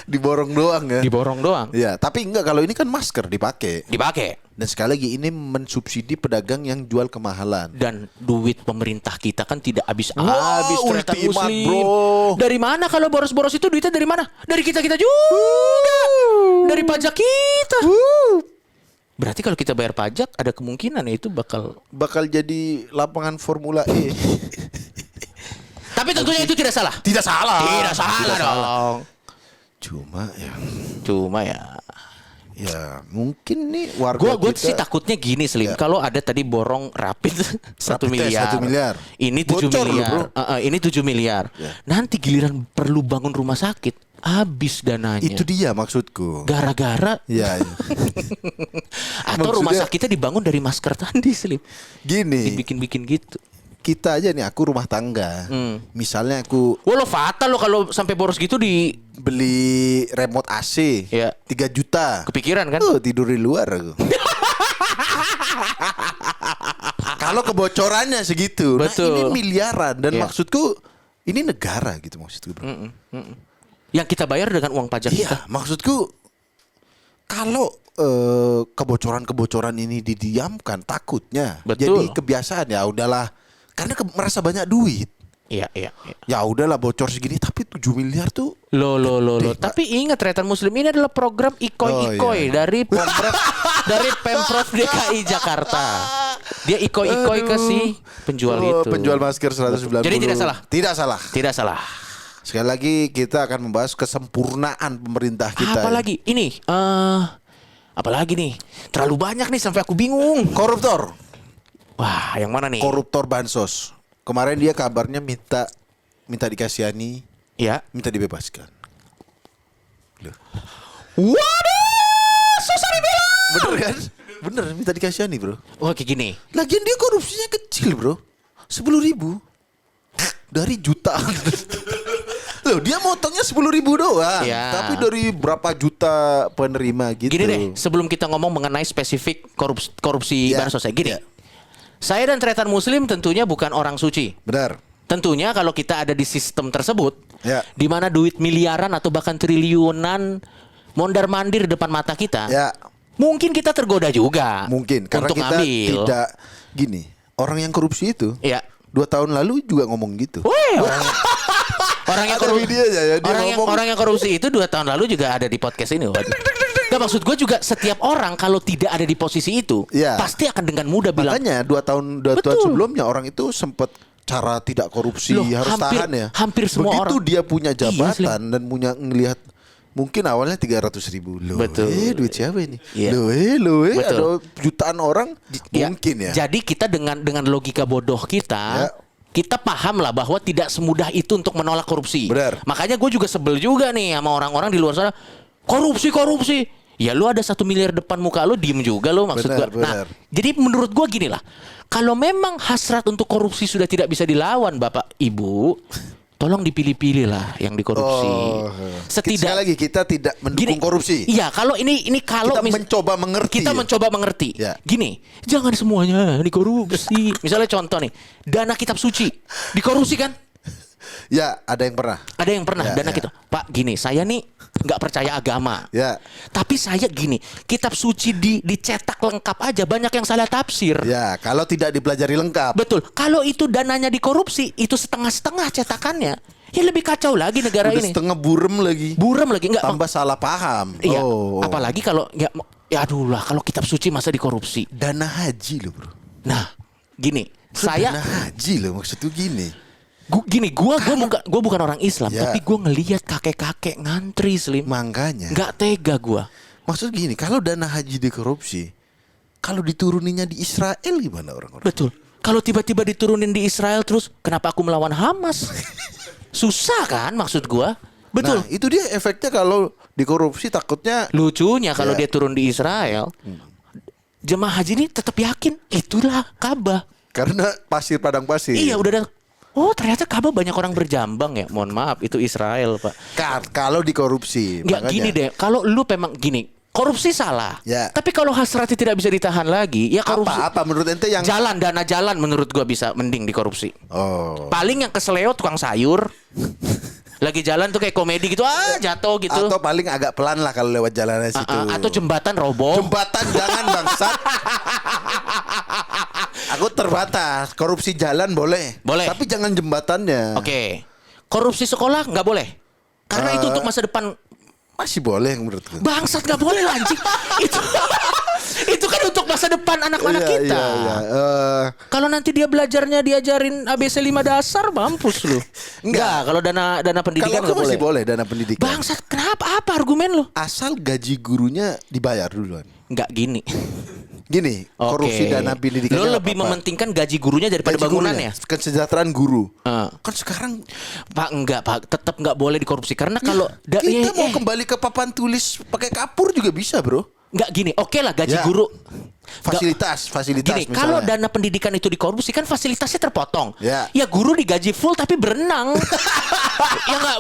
diborong doang ya. Diborong doang. Ya, tapi enggak kalau ini kan masker dipakai. Dipakai. Dan sekali lagi ini mensubsidi pedagang yang jual kemahalan. Dan duit pemerintah kita kan tidak habis-habis Wah, ternyata ultimat, muslim. bro. Dari mana kalau boros-boros itu duitnya dari mana? Dari kita-kita juga. Dari pajak kita. Berarti kalau kita bayar pajak ada kemungkinan ya itu Bakal jadi lapangan Formula E. Tapi tentunya itu tidak salah. Tidak salah. Tidak salah Tidak dong. Cuma ya ya mungkin nih warga Gue kita sih takutnya gini Slim. Ya. Kalau ada tadi borong rapid 1 Rapid test, miliar. 1 miliar. Ini 7 Bocor loh, miliar. bro. Ini 7 miliar. Ya. Nanti giliran perlu bangun rumah sakit, habis dananya. itu dia maksudku. Gara-gara Ya, ya. atau rumah Maksudnya- sakitnya dibangun dari masker tadi Slim. Gini. Dibikin-bikin gitu. kita aja nih, aku rumah tangga. Misalnya aku Wah lo fatal lo kalau sampai boros gitu di beli remote AC Iya. 3 juta. kepikiran kan? Tidur di luar aku. Kalau kebocorannya segitu, Betul. nah ini miliaran dan Iya. maksudku ini negara gitu maksudku, bro. Yang kita bayar dengan uang pajak kita. Iya, maksudku kalau kebocoran-kebocoran ini didiamkan, takutnya Betul. jadi kebiasaan, ya udahlah. Karena merasa banyak duit. Iya. Ya udahlah bocor segini, tapi 7 miliar tuh Lo. Pak. Tapi ingat Tretan Muslim ini adalah program ikoi-ikoi iya. dari Pemprov DKI Jakarta. Dia ikoi-ikoi ke si penjual itu. penjual masker 190. Jadi tidak salah. Tidak salah. Tidak salah. Sekali lagi kita akan membahas kesempurnaan pemerintah kita. Apalagi ini apalagi nih? Terlalu banyak nih sampai aku bingung. Koruptor. Wah, yang mana nih? Koruptor bansos. Kemarin dia kabarnya minta dikasihani, Ya. minta dibebaskan. Loh. Waduh, susah dibilang. Bener kan? Bener, minta dikasihani, bro. Oh, kayak gini. Lagian dia korupsinya kecil, bro. 10.000 dari jutaan. Loh, dia motongnya 10.000 doang. Ya. Tapi dari berapa juta penerima gitu. Gini deh, sebelum kita ngomong mengenai spesifik korupsi Ya, bansos, gini. ya. Saya dan Tretan Muslim tentunya bukan orang suci. Benar. Tentunya kalau kita ada di sistem tersebut, Ya. di mana duit miliaran atau bahkan triliunan mondar-mandir depan mata kita, Ya, mungkin kita tergoda juga. mungkin karena untuk kita ngambil. tidak gini. Orang yang korupsi itu Ya. 2 tahun lalu juga ngomong gitu. Wih, orang yang Ada videonya ya, dia ngomong. orang yang korupsi itu 2 tahun lalu juga ada di podcast ini. Gak, maksud gue juga setiap orang kalau tidak ada di posisi itu, Iya. pasti akan dengan mudah bilang, Makanya 2 tahun Betul. sebelumnya orang itu sempat cara tidak korupsi Loh, harus hampir- tahan ya. hampir semua Begitu orang. dia punya Iya, jabatan dan punya ngelihat mungkin awalnya 300.000. Loh, Betul. duit siapa ini? Iya. Loh, Betul. ada jutaan orang mungkin ya. Jadi kita dengan logika bodoh kita, Ya. kita paham lah bahwa tidak semudah itu untuk menolak korupsi. Benar. Makanya gue juga sebel juga nih sama orang-orang di luar sana, korupsi. Ya lu ada 1 miliar depan muka lu, diem juga lu, maksud Benar, gue. Nah, benar. jadi menurut gue gini lah, kalau memang hasrat untuk korupsi sudah tidak bisa dilawan, Bapak Ibu, tolong dipilih-pilih lah yang dikorupsi. Sekali lagi kita tidak mendukung korupsi. Iya, kalau ini kalau Kita mencoba mengerti. kita ya. mencoba mengerti. Ya. Gini, jangan semuanya dikorupsi. Misalnya contoh nih, dana kitab suci dikorupsi kan? Ya, ada yang pernah. Ada yang pernah Ya, dana ya. kitab. Pak, gini, saya nih nggak percaya agama. Ya. Tapi saya gini, kitab suci dicetak lengkap aja, banyak yang salah tafsir. Ya, kalau tidak dipelajari lengkap. Betul. Kalau itu dananya dikorupsi, itu setengah-setengah cetakannya. Ya lebih kacau lagi negara Udah ini. setengah burem lagi. Buram lagi enggak. Tambah salah paham. Iya. Oh. Apalagi kalau ya aduh lah, kalau kitab suci masa dikorupsi. Dana haji loh, bro. Nah, gini, Itu saya dana haji loh, maksudnya gini. gua bukan orang Islam, Ya. tapi gua ngelihat kakek-kakek ngantri, Slim. Makanya. Nggak tega gua. Maksud gini, kalau dana haji dikorupsi, kalau dituruninya di Israel gimana orang-orang? Betul. Kalau tiba-tiba diturunin di Israel terus, kenapa aku melawan Hamas? Susah kan maksud gua? Betul. Nah, itu dia efeknya kalau dikorupsi, takutnya Lucunya kalau Ya. dia turun di Israel, jemaah haji ini tetap yakin itulah Ka'bah. karena pasir padang pasir. Iya, udah ada. Oh, ternyata Ka'bah banyak orang berjambang ya. Mohon maaf, itu Israel, Pak. Kalau dikorupsi, Nggak makanya. gini deh, kalau lu memang gini, korupsi salah. Ya. Tapi kalau hasratnya tidak bisa ditahan lagi, ya korupsi. Apa menurut ente yang Dana jalan menurut gua bisa mending dikorupsi. Oh. Paling yang keseleo tukang sayur. Lagi jalan tuh kayak komedi gitu, jatuh gitu. Atau paling agak pelan lah kalau lewat jalannya situ. Atau jembatan roboh. Jembatan jangan bangsat. Aku terbatas. Korupsi jalan boleh. Boleh. Tapi jangan jembatannya. Oke. Korupsi sekolah nggak boleh. Karena itu untuk masa depan. Masih boleh menurutku. Bangsat nggak boleh lah, anjing. itu kan untuk masa depan anak-anak Iya, kita. iya. Kalau nanti dia belajarnya diajarin ABC 5 dasar, mampus lu. Enggak, kalau dana Kalau pendidikan aku nggak masih boleh. boleh dana pendidikan. Bangsat, kenapa? Apa argumen lu? Asal gaji gurunya dibayar duluan. Enggak gini. Gini, korupsi Oke. dana pendidikan. Lo lebih mementingkan gaji gurunya daripada bangunannya. Kesejahteraan guru. Ah. Kan sekarang Pak, enggak, Pak. Tetap enggak boleh dikorupsi karena kalau kita mau kembali ke papan tulis pakai kapur juga bisa, bro. Nggak gini, oke lah gaji Ya. guru. Fasilitas Gini, misalnya. kalau dana pendidikan itu dikorupsi kan fasilitasnya terpotong. Ya. Ya guru digaji full tapi berenang. Ya nggak,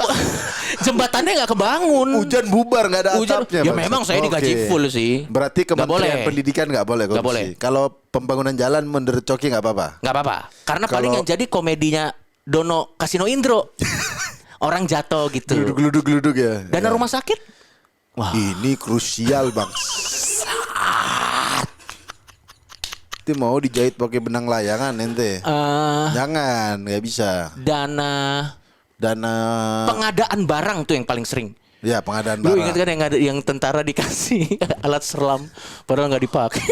jembatannya nggak kebangun. Hujan bubar nggak ada Hujan- atapnya. ya Bang. memang saya digaji Oke. full sih. Berarti Nggak boleh. Kementerian Pendidikan nggak boleh korupsi. Nggak boleh. Kalau pembangunan jalan menurut Coki nggak apa-apa. Nggak apa-apa. Karena paling Kalau- yang jadi komedinya Dono Kasino Indro. Orang jatuh gitu. Geluduk ya. Dana Ya. rumah sakit? Wah. Ini krusial bang. Itu mau dijahit pakai benang layangan ente. Jangan, nggak bisa. Dana Dana pengadaan barang tuh yang paling sering. ya pengadaan Lu barang. ingat kan yang tentara dikasih alat selam padahal nggak dipakai.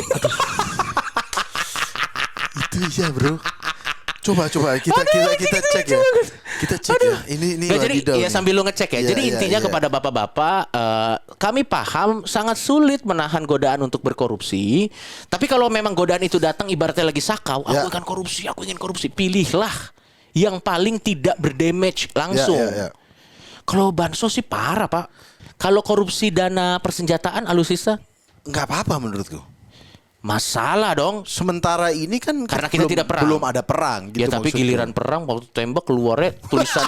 Itu iya bro. Coba kita cek ya. Kita cek ya. Ini Nggak, jadi wadidaw ya nih. sambil lu ngecek ya. Iya, Jadi iya, intinya iya. kepada bapak-bapak, kami paham sangat sulit menahan godaan untuk berkorupsi. Tapi kalau memang godaan itu datang ibaratnya lagi sakau, Ya. aku akan korupsi, aku ingin korupsi. Pilihlah yang paling tidak berdamage langsung. Ya. Kalau bansos sih parah pak. Kalau korupsi dana persenjataan alutsista Nggak apa-apa menurutku. masalah dong. Sementara ini kan Karena kita tidak perang. belum ada perang gitu Ya tapi maksudku. giliran perang waktu tembak keluarnya tulisan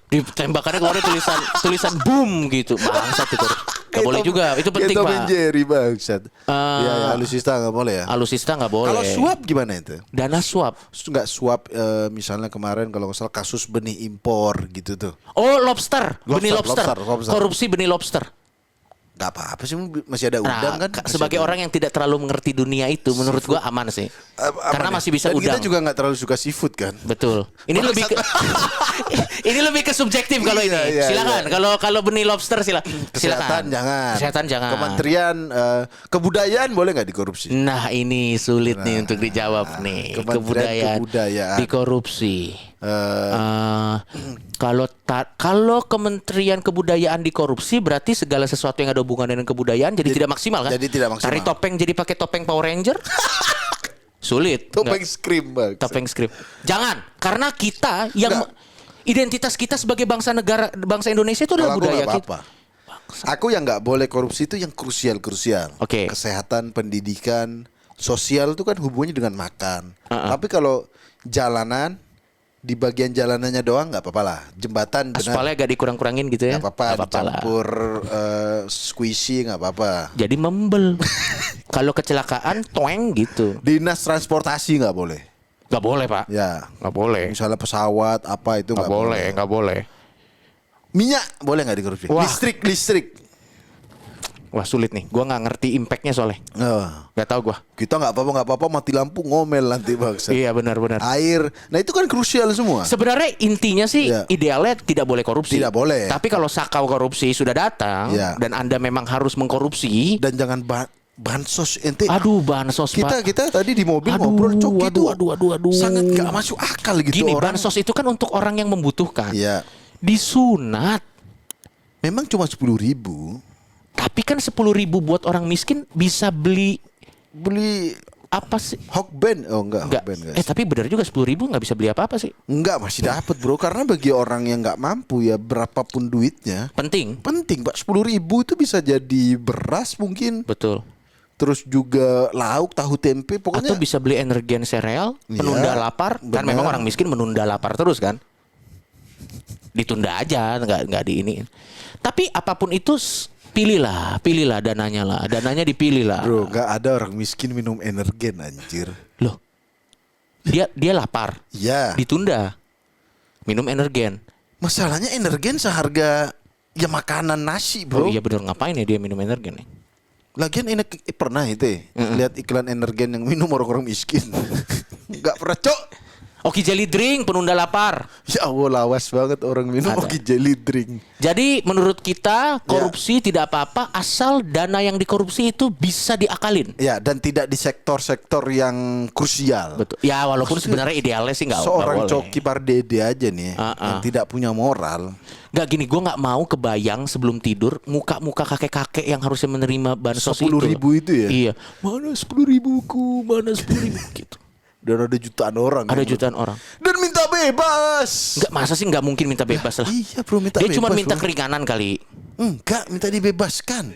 ditembakannya keluarnya tulisan boom gitu. Bangsat itu. Gak boleh juga. Itu penting Tom Pak. and Jerry bangsat. Ya alutsista nggak boleh ya. Alutsista nggak boleh. Kalau suap gimana itu? Dana suap. Nggak suap misalnya kemarin kalau nggak salah kasus benih impor gitu tuh. Oh lobster, benih Lobster, lobster. lobster. Korupsi benih lobster. Nggak apa-apa sih masih ada udang Nah, kan. Masih sebagai ada. orang yang tidak terlalu mengerti dunia itu, menurut gua aman sih. Aman Karena ya? masih bisa Dan udang. kita juga nggak terlalu suka seafood kan. Betul. Ini lebih ke ini lebih ke subjektif kalau ini. Iya, Silakan. iya. Kalau benih lobster Kesehatan silakan. jangan. Kesehatan jangan. Kementerian kebudayaan boleh nggak dikorupsi? Nah ini sulit nih untuk dijawab nih. Kementerian Kebudayaan. dikorupsi. Eh, Kalau Kementerian Kebudayaan dikorupsi berarti segala sesuatu yang ada hubungan dengan kebudayaan jadi tidak maksimal kan? jadi tidak maksimal. Tari topeng jadi pakai topeng Power Ranger? Sulit. Topeng Nggak. scream bang. Topeng script. Jangan, karena kita yang Nggak. identitas kita sebagai bangsa negara bangsa Indonesia itu adalah Kalau aku budaya nggak kita. apa-apa. Aku yang nggak boleh korupsi itu yang krusial. Oke. Kesehatan, pendidikan, sosial itu kan hubungannya dengan makan. Uh-uh. Tapi kalau jalanan di bagian jalanannya doang nggak apa-apa lah. Jembatan benar Aspalnya agak dikurang-kurangin gitu ya. nggak apa-apa. Nggak apa-apa lah. Dicampur squishy nggak apa-apa. Jadi membel. Kalau kecelakaan toeng gitu. Dinas transportasi nggak boleh. Nggak boleh pak. Ya. Nggak boleh. Misalnya pesawat apa itu Nggak boleh. Nggak boleh. Minyak boleh nggak dikorupsi? Wah. Listrik. Wah sulit nih. Gua nggak ngerti impactnya soalnya. Oh, Nggak tahu gua. kita nggak apa-apa mati lampu ngomel nanti bangsa. Iya benar-benar. Air. Nah itu kan krusial semua. Sebenarnya intinya sih Iya. idealnya tidak boleh korupsi. Tidak boleh. Tapi kalau sakau korupsi sudah datang Iya. dan Anda memang harus mengkorupsi. Dan jangan bansos ente. Aduh bansos kita pak. tadi di mobil Aduh, ngobrol Coki itu aduh. sangat gak masuk akal gitu Gini orang. bansos itu kan untuk orang yang membutuhkan. Iya. Disunat. Memang cuma 10.000 Tapi kan 10.000 buat orang miskin bisa beli beli apa sih? Hokben. Oh enggak, Enggak. Hokben guys. Tapi benar juga 10.000 nggak bisa beli apa-apa sih. Enggak masih dapat bro karena bagi orang yang nggak mampu ya berapapun duitnya Penting. penting Pak 10.000 itu bisa jadi beras mungkin Betul. terus juga lauk tahu tempe Atau pokoknya bisa beli energen sereal, Iya, penunda lapar. Kan benar. memang orang miskin menunda lapar terus kan. Ditunda aja, nggak di ini. Tapi apapun itu pilihlah dananya lah. Dananya dipilih lah. bro nggak ada orang miskin minum energen anjir. Loh. Dia lapar. Iya Ditunda. Minum energen. masalahnya energen seharga ya makanan nasi bro. Oh iya bener ngapain ya dia minum energen nih? Lagian pernah itu lihat iklan energen yang minum orang-orang miskin. Nggak pernah cok. Oki jelly drink penunda lapar. Ya Allah lawas banget orang minum Ada. Oki jelly drink. Jadi menurut kita korupsi tidak apa-apa asal dana yang dikorupsi itu bisa diakalin. Ya dan tidak di sektor-sektor yang krusial. Betul. Ya walaupun sebenarnya idealnya sih nggak Seorang boleh. Coki Pardede aja nih yang tidak punya moral. Nggak gini, gue nggak mau kebayang sebelum tidur muka-muka kakek-kakek yang harusnya menerima bansos 10.000 itu ya? Iya. Mana 10.000ku, mana 10.000 gitu. Dan ada jutaan orang. Ada yang jutaan orang. dan minta bebas. Nggak masa sih nggak mungkin minta bebas lah. Iya bro minta Dia bebas. cuma minta bro. keringanan kali. Enggak minta dibebaskan.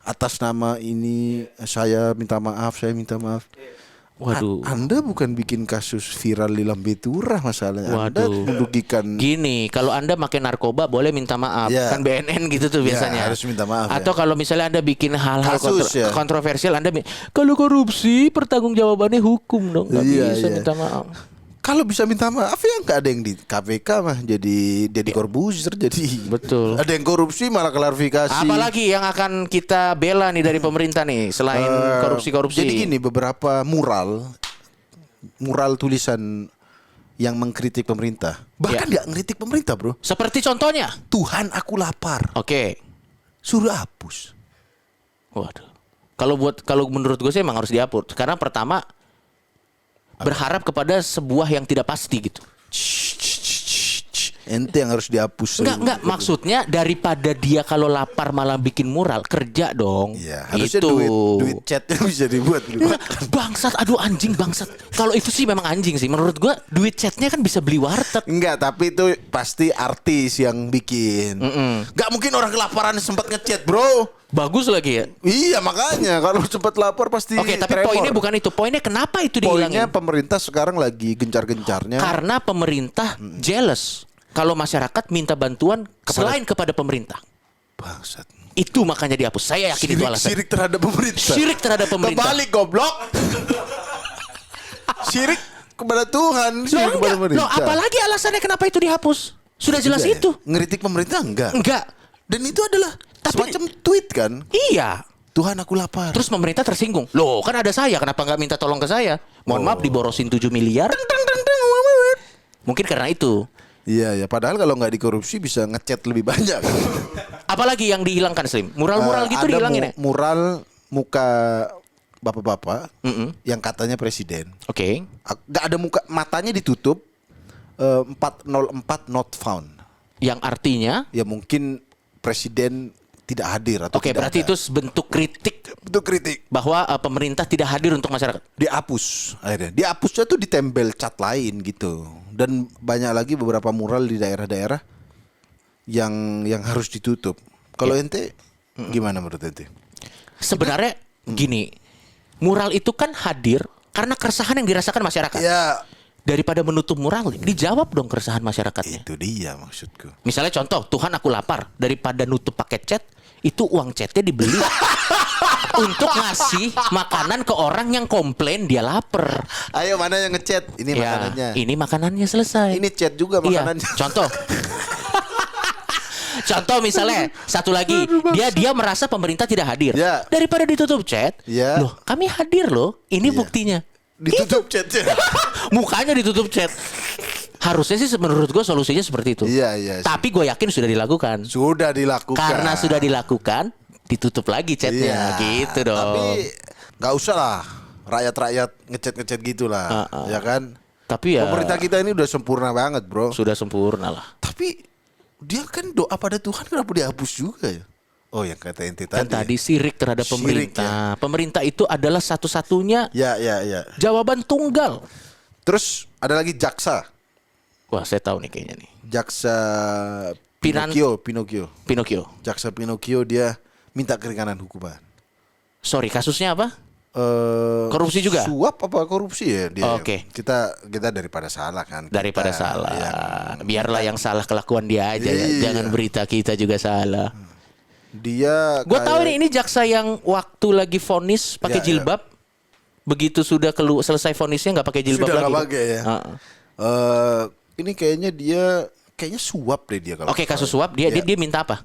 atas nama ini saya minta maaf. Waduh. Anda bukan bikin kasus viral di Lambe Turah masalahnya. Anda Waduh. mendugikan. Gini, kalau Anda makan narkoba boleh minta maaf. Ya. Kan BNN gitu tuh Ya, biasanya. harus minta maaf, Atau ya. kalau misalnya Anda bikin hal-hal Kasus, ya. kontroversial, kalau korupsi pertanggungjawabannya hukum dong. Nggak Iya, bisa iya. minta maaf. Kalau bisa minta maaf ya nggak ada yang di KPK mah jadi Corbuzier jadi. Betul. Ada yang korupsi malah klarifikasi. Apalagi yang akan kita bela nih dari pemerintah nih selain korupsi-korupsi. Jadi gini, beberapa mural tulisan yang mengkritik pemerintah. Bahkan nggak ngeritik pemerintah, bro. Seperti contohnya. Tuhan aku lapar. Oke. Suruh hapus. Waduh. Kalau menurut gue sih emang harus dihapus. Karena pertama berharap kepada sebuah yang tidak pasti gitu. Ente yang harus dihapus. Enggak, maksudnya daripada dia kalau lapar malah bikin mural, kerja dong. Iya, harusnya Itu. duit chatnya bisa dibuat. Enggak, bangsat, aduh anjing bangsat. Kalau itu sih memang anjing sih. Menurut gua duit chatnya kan bisa beli warteg. Enggak, tapi itu pasti artis yang bikin. Enggak mungkin orang kelaparan sempat ngechat, bro. Bagus lagi ya. Iya, makanya kalau sempat lapar pasti. Oke, tapi tremor. poinnya bukan itu. Poinnya kenapa itu Poinnya dihilangin? pemerintah sekarang lagi gencar-gencarnya. Karena pemerintah jealous kalau masyarakat minta bantuan selain kepada pemerintah. Bangsat. Itu makanya dihapus. Saya yakin itu alasan. Sirik terhadap pemerintah. Syirik terhadap pemerintah. Kebalik goblok. Sirik kepada Tuhan, Loh, sirik kepada enggak. pemerintah. Loh, apalagi alasannya kenapa itu dihapus? Sudah jelas Enggak ya? itu. Ngeritik pemerintah enggak. Enggak. Dan itu adalah Tapi- semacam tweet kan. Iya. Tuhan aku lapar. Terus pemerintah tersinggung. Loh, kan ada saya, kenapa nggak minta tolong ke saya? Mohon maaf diborosin 7 miliar. Mungkin karena itu. Iya ya, padahal kalau nggak dikorupsi bisa ngechat lebih banyak. Apalagi yang dihilangkan, Slim? Mural-mural gitu Ada dihilangin ya? mural muka bapak-bapak yang katanya presiden. Oke. Nggak ada muka, matanya ditutup. 404 not found. Yang artinya, Ya mungkin presiden tidak hadir atau oke, tidak berarti ada. itu bentuk kritik Itu kritik. bahwa pemerintah tidak hadir untuk masyarakat. Dihapus akhirnya. Dihapusnya tuh ditempel cat lain gitu. Dan banyak lagi beberapa mural di daerah-daerah yang harus ditutup. Kalau ente gimana menurut ente? Sebenarnya gini, mural itu kan hadir karena keresahan yang dirasakan masyarakat. Ya, Daripada menutup mural, dijawab dong keresahan masyarakatnya. itu dia maksudku. Misalnya contoh, Tuhan aku lapar, daripada nutup pakai chat, itu uang chatnya dibeli untuk ngasih makanan ke orang yang komplain dia lapar. Ayo mana yang ngechat? Ini Ya, makanannya. ini makanannya selesai. Ini chat juga Iya, makanannya. contoh. Contoh misalnya satu lagi, dia merasa pemerintah tidak hadir. Ya. Daripada ditutup chat, Ya. loh kami hadir loh. Ini Iya. buktinya. Ditutup chatnya. Mukanya ditutup chat. Harusnya sih menurut gue solusinya seperti itu. Iya, iya. Tapi gue yakin sudah dilakukan. Sudah dilakukan. Karena sudah dilakukan, ditutup lagi chatnya, gitu dong. Tapi nggak usah lah rakyat-rakyat ngechat gitulah, ya kan? Tapi ya Pemerintah kita ini udah sempurna banget, bro. sudah sempurna lah. Tapi dia kan doa pada Tuhan kenapa dihapus juga ya? Oh, yang kata ente Kan tadi. tadi sirik terhadap Sirik, pemerintah. Pemerintah itu adalah satu-satunya Ya, ya, ya. jawaban tunggal. Terus ada lagi jaksa. Wah, saya tahu nih kayaknya nih. Jaksa Pinan- Pinocchio. Pinocchio. Jaksa Pinocchio dia minta keringanan hukuman. Sorry, kasusnya apa? Korupsi juga? Suap apa korupsi ya dia? Oke. Kita daripada salah kan. Daripada Kita salah. yang- Biarlah yang salah kelakuan dia aja ya. Iya. Jangan berita kita juga salah. Dia Gue tahu kayak- nih ini jaksa yang waktu lagi vonis pakai Ya, ya. jilbab. Begitu sudah selesai vonisnya nggak pakai jilbab Sudah lagi. nggak pakai ya. Ini kayaknya kayaknya suap deh dia kalau. Oke, nggak kasus salah. suap dia Ya, dia minta apa?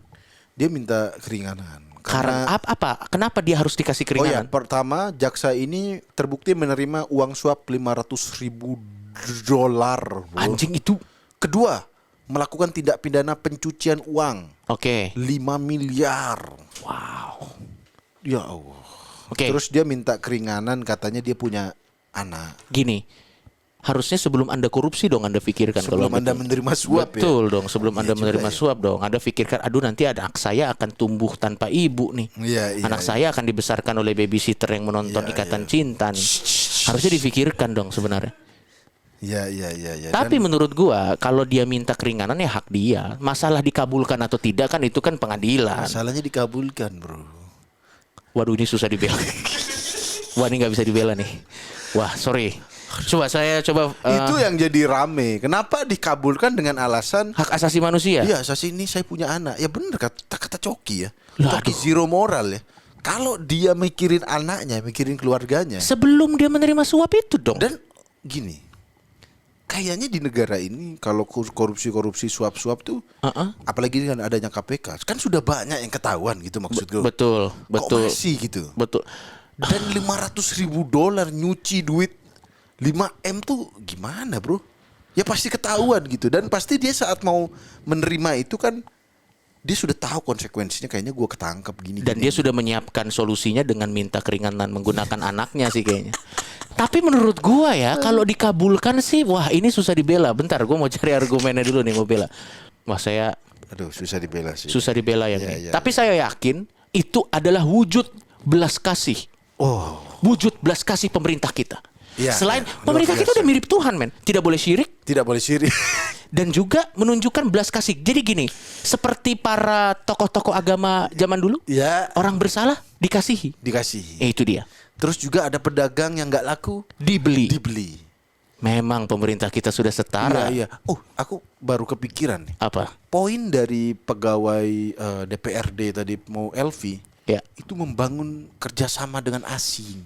dia minta keringanan. Karena apa? Kenapa dia harus dikasih Oh ya, keringanan? pertama jaksa ini terbukti menerima uang suap 500.000 dolar. bro. Anjing itu. Kedua, melakukan tindak pidana pencucian uang Oke. 5 miliar. Wow. Ya Allah. Oke. Terus dia minta keringanan, katanya dia punya anak. Gini. Harusnya sebelum Anda korupsi dong Anda pikirkan Sebelum kalau Anda betul. menerima suap ya. Betul dong, sebelum Iya Anda juga menerima ya. suap dong. Anda pikirkan, aduh nanti anak saya akan tumbuh tanpa ibu nih. Iya, iya, Anak iya. saya akan dibesarkan oleh babysitter yang menonton Iya, Ikatan iya. Cinta nih. Harusnya difikirkan dong sebenarnya. Iya, iya, iya, iya. Tapi Dan- menurut gua kalau dia minta keringanan ya hak dia. Masalah dikabulkan atau tidak kan itu kan pengadilan. masalahnya dikabulkan, bro. Waduh, ini susah dibela. Wah, ini nggak bisa dibela nih. Wah, sorry. Saya coba Itu yang jadi rame. Kenapa dikabulkan dengan alasan hak asasi manusia. iya, asasi ini saya punya anak. Ya bener kata Coki ya. Lah, Coki zero moral ya. Kalau dia mikirin anaknya, mikirin keluarganya. Sebelum dia menerima suap itu dong. Dan gini, kayaknya di negara ini kalau korupsi suap-suap tuh, apalagi dengan adanya KPK, kan sudah banyak yang ketahuan gitu maksud gue. Betul. Kok masih gitu? Betul. Dan $500.000 nyuci duit 5M tuh gimana bro? Ya pasti ketahuan gitu. Dan pasti dia saat mau menerima itu kan dia sudah tahu konsekuensinya, kayaknya gue ketangkep gini. Dan dia sudah menyiapkan solusinya dengan minta keringanan menggunakan anaknya sih kayaknya. Tapi menurut gua ya, kalau dikabulkan sih, wah ini susah dibela. Bentar, gua mau cari argumennya dulu nih, mau bela. Wah saya, aduh susah dibela sih. susah dibela ya, Ya, nih. ya. Tapi saya yakin itu adalah wujud belas kasih. Oh, Wujud belas kasih pemerintah kita. Ya, Selain ya, pemerintah luar kita biasa. udah mirip Tuhan, men. Tidak boleh syirik. tidak boleh syirik. Dan juga menunjukkan belas kasih. Jadi gini, seperti para tokoh-tokoh agama zaman dulu, Ya, orang bersalah dikasihi. dikasih. Itu dia. Terus juga ada pedagang yang nggak laku Dibeli. dibeli. Memang pemerintah kita sudah setara. Iya, iya. Oh, aku baru kepikiran nih. Apa? Poin dari pegawai DPRD tadi mau Elvi Ya. itu membangun kerjasama dengan asing.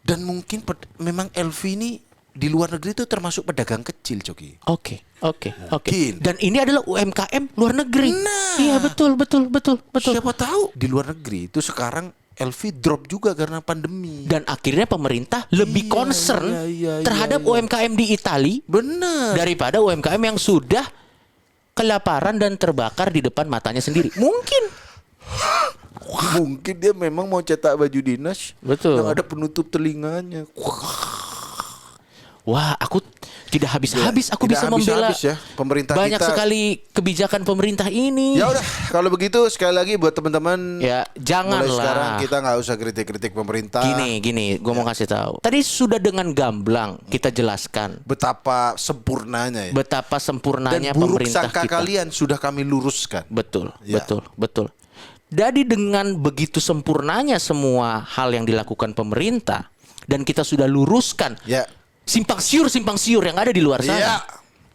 Dan mungkin memang Elvi ini di luar negeri itu termasuk pedagang kecil, Coki. Oke. Mungkin. Dan ini adalah UMKM luar negeri. Nah. Iya betul. Siapa tahu di luar negeri itu sekarang Elvi drop juga karena pandemi. Dan akhirnya pemerintah lebih Iya, concern iya, terhadap iya. UMKM di Itali Bener. daripada UMKM yang sudah kelaparan dan terbakar di depan matanya sendiri. Mungkin dia memang mau cetak baju dinas. Betul. Yang ada penutup telinganya. Wah, aku tidak habis-habis aku Tidak bisa membela habis-habis ya, pemerintah banyak kita. sekali kebijakan pemerintah ini. Ya udah, kalau begitu sekali lagi buat teman-teman, Ya, janganlah. mulai sekarang kita nggak usah kritik-kritik pemerintah. Gini, gue mau kasih tahu. Tadi sudah dengan gamblang kita jelaskan Betapa sempurnanya ya. betapa Dan sempurnanya buruk pemerintah sangka kita. kalian sudah kami luruskan. Betul. Ya. Jadi dengan begitu sempurnanya semua hal yang dilakukan pemerintah dan kita sudah luruskan Ya. simpang siur yang ada di luar sana. Ya.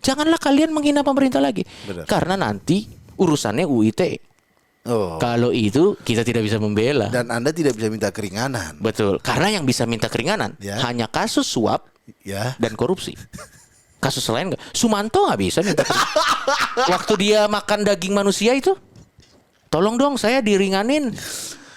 Janganlah kalian menghina pemerintah lagi. Benar. Karena nanti urusannya UU ITE. Oh. Kalau itu kita tidak bisa membela. Dan Anda tidak bisa minta keringanan. Betul. Karena yang bisa minta keringanan Ya. hanya kasus suap Ya. dan korupsi. Kasus lain enggak. Sumanto nggak bisa minta keringanan. Waktu dia makan daging manusia itu, tolong dong saya diringanin.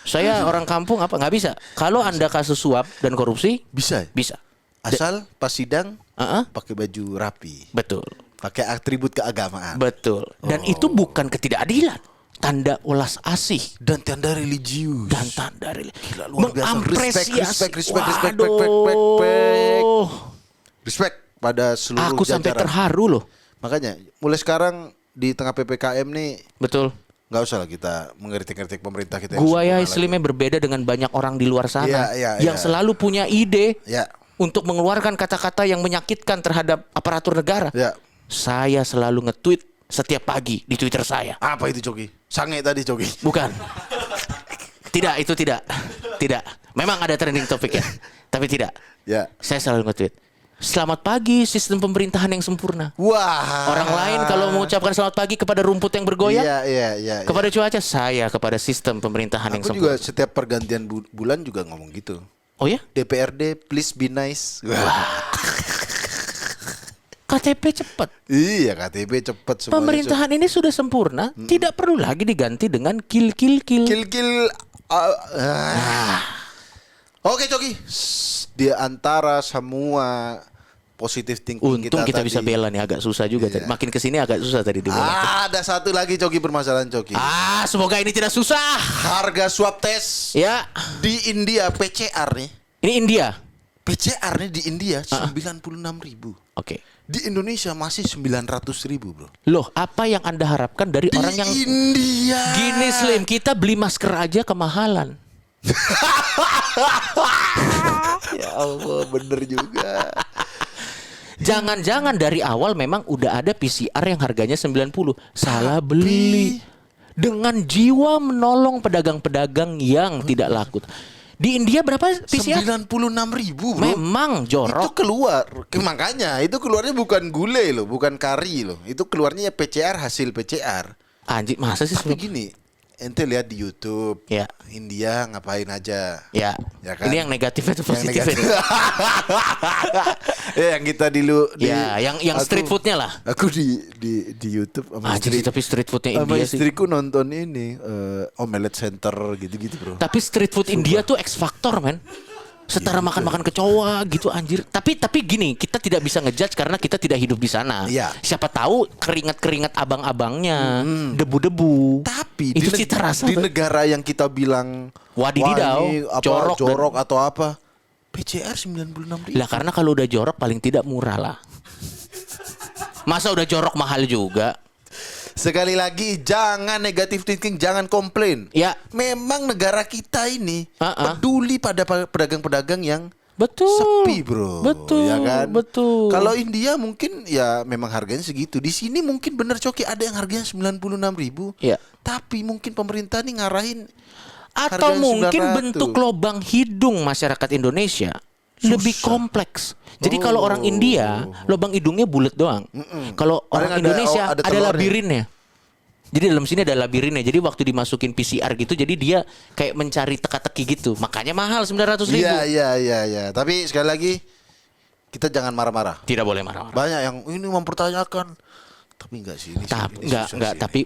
Saya orang kampung apa nggak bisa. Kalau Anda kasus suap dan korupsi Bisa. bisa. Asal pas sidang Uh-uh. pakai baju rapi, Betul. pakai atribut keagamaan Betul. Dan itu bukan ketidakadilan. Tanda ulas asih dan tanda religius. dan tanda Gila, luar biasa. mengapresiasi. Respect Waduh. Respect pada seluruh Aku sampai jajaran. terharu loh. Makanya mulai sekarang di tengah PPKM nih Betul. nggak usah lah kita mengkritik-kritik pemerintah kita. Gua ya sempurna Islimnya berbeda dengan banyak orang di luar sana Iya, iya, yang iya. selalu punya ide lagi. Ya, untuk mengeluarkan kata-kata yang menyakitkan terhadap aparatur negara. ya. Saya selalu nge-tweet setiap pagi di Twitter saya. Apa itu Coki? Sange tadi Coki. Bukan. Tidak, itu tidak. Tidak. Memang ada trending topik ya. Tapi tidak. Ya. Saya selalu nge-tweet. Selamat pagi sistem pemerintahan yang sempurna. Wah. Orang lain kalau mengucapkan selamat pagi kepada rumput yang bergoyang, Iya. kepada cuaca, saya kepada sistem pemerintahan yang Aku juga sempurna. setiap pergantian bulan juga ngomong gitu. Oh ya? DPRD please be nice. KTP cepat. Iya, KTP cepet semuanya. Pemerintahan ini sudah sempurna, tidak perlu lagi diganti dengan kill. Kill. Oke Coki. Di antara semua positif thinking Untung kita tadi, bisa bela nih, agak susah juga Iya. tadi. Makin kesini agak susah tadi dibela. Ada satu lagi Coki permasalahan Coki. Semoga ini tidak susah. Harga swab test Ya, di India PCR nih. ini India. PCR nih di India 96.000. Oke. Di Indonesia masih 900.000 bro. Loh, apa yang Anda harapkan dari Di orang yang India. gini Slim? Kita beli masker aja kemahalan. Ya Allah, bener juga. Jangan-jangan dari awal memang udah ada PCR yang harganya 90. Salah beli. dengan jiwa menolong pedagang-pedagang yang tidak laku. Di India berapa PCR? 96.000 bro. Memang Itu jorok. keluar. Makanya itu keluarnya bukan gulai loh, bukan kari loh. Itu keluarnya PCR, hasil PCR. Anjir, masa sih? Tapi gini, ente lihat di YouTube, Ya. India ngapain aja. Ya. Ya kan? Ini yang negatif itu Yang positif. negatif. Ya, yang kita Ya, yang street foodnya lah. Aku di YouTube sama Anjir sih, tapi street foodnya sama India sih. istriku nonton ini Omelette Center gitu-gitu bro. Tapi street food India tuh X Factor, men. Setara makan-makan kecoa gitu anjir. Tapi gini, kita tidak bisa ngejudge karena kita tidak hidup di sana. Iya. Siapa tahu keringat-keringat abang-abangnya, debu-debu. Tapi itu di, cita rasa di negara yang kita bilang Wadididau, wah, ini apa, jorok jorok atau apa, PCR 96.000. Lah karena kalau udah jorok paling tidak murah lah. Masa udah jorok mahal juga? Sekali lagi jangan negative thinking, jangan komplain. Ya. Memang negara kita ini Uh-uh. peduli pada pedagang-pedagang yang Betul. sepi bro. Betul. Ya kan? Betul. Kalau India mungkin ya memang harganya segitu. Di sini mungkin bener Coki ada yang harganya 96.000. Ya. Tapi mungkin pemerintah nih ngarahin Atau harganya mungkin 900. bentuk lubang hidung masyarakat Indonesia lebih kompleks. Jadi kalau orang India lubang hidungnya bulat doang. Kalau Paling orang ada- Indonesia ada ada telurnya. labirinnya. Jadi dalam sini ada labirinnya. Jadi waktu dimasukin PCR gitu, jadi dia kayak mencari teka-teki gitu. Makanya mahal 900.000. Iya. Tapi sekali lagi kita jangan marah-marah. Tidak boleh marah-marah. Banyak yang ini mempertanyakan. Tapi enggak sih ini. Tapi ini enggak. susah sih. Tapi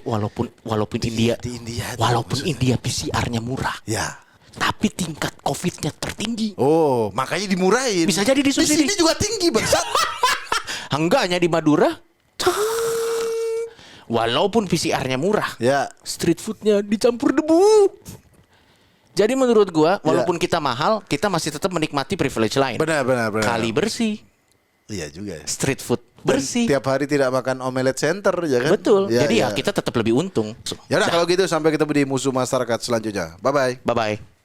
walaupun India, di India itu walaupun maksudnya. India PCR-nya murah, Ya. tapi tingkat COVID-nya tertinggi. Oh, makanya dimurahin. Bisa jadi Di disubsidi. sini juga tinggi bangsat. Enggaknya di Madura. Walaupun PCR-nya murah, Ya. street foodnya dicampur debu. Jadi menurut gua, walaupun kita mahal, kita masih tetap menikmati privilege lain. Benar. Kali bersih, Iya juga ya. street food Dan bersih. Tiap hari tidak makan omelette center ya kan? Betul. Ya, Jadi ya. ya kita tetap lebih untung. Ya udah kalau gitu sampai ketemu di musuh masyarakat selanjutnya. Bye bye. Bye bye.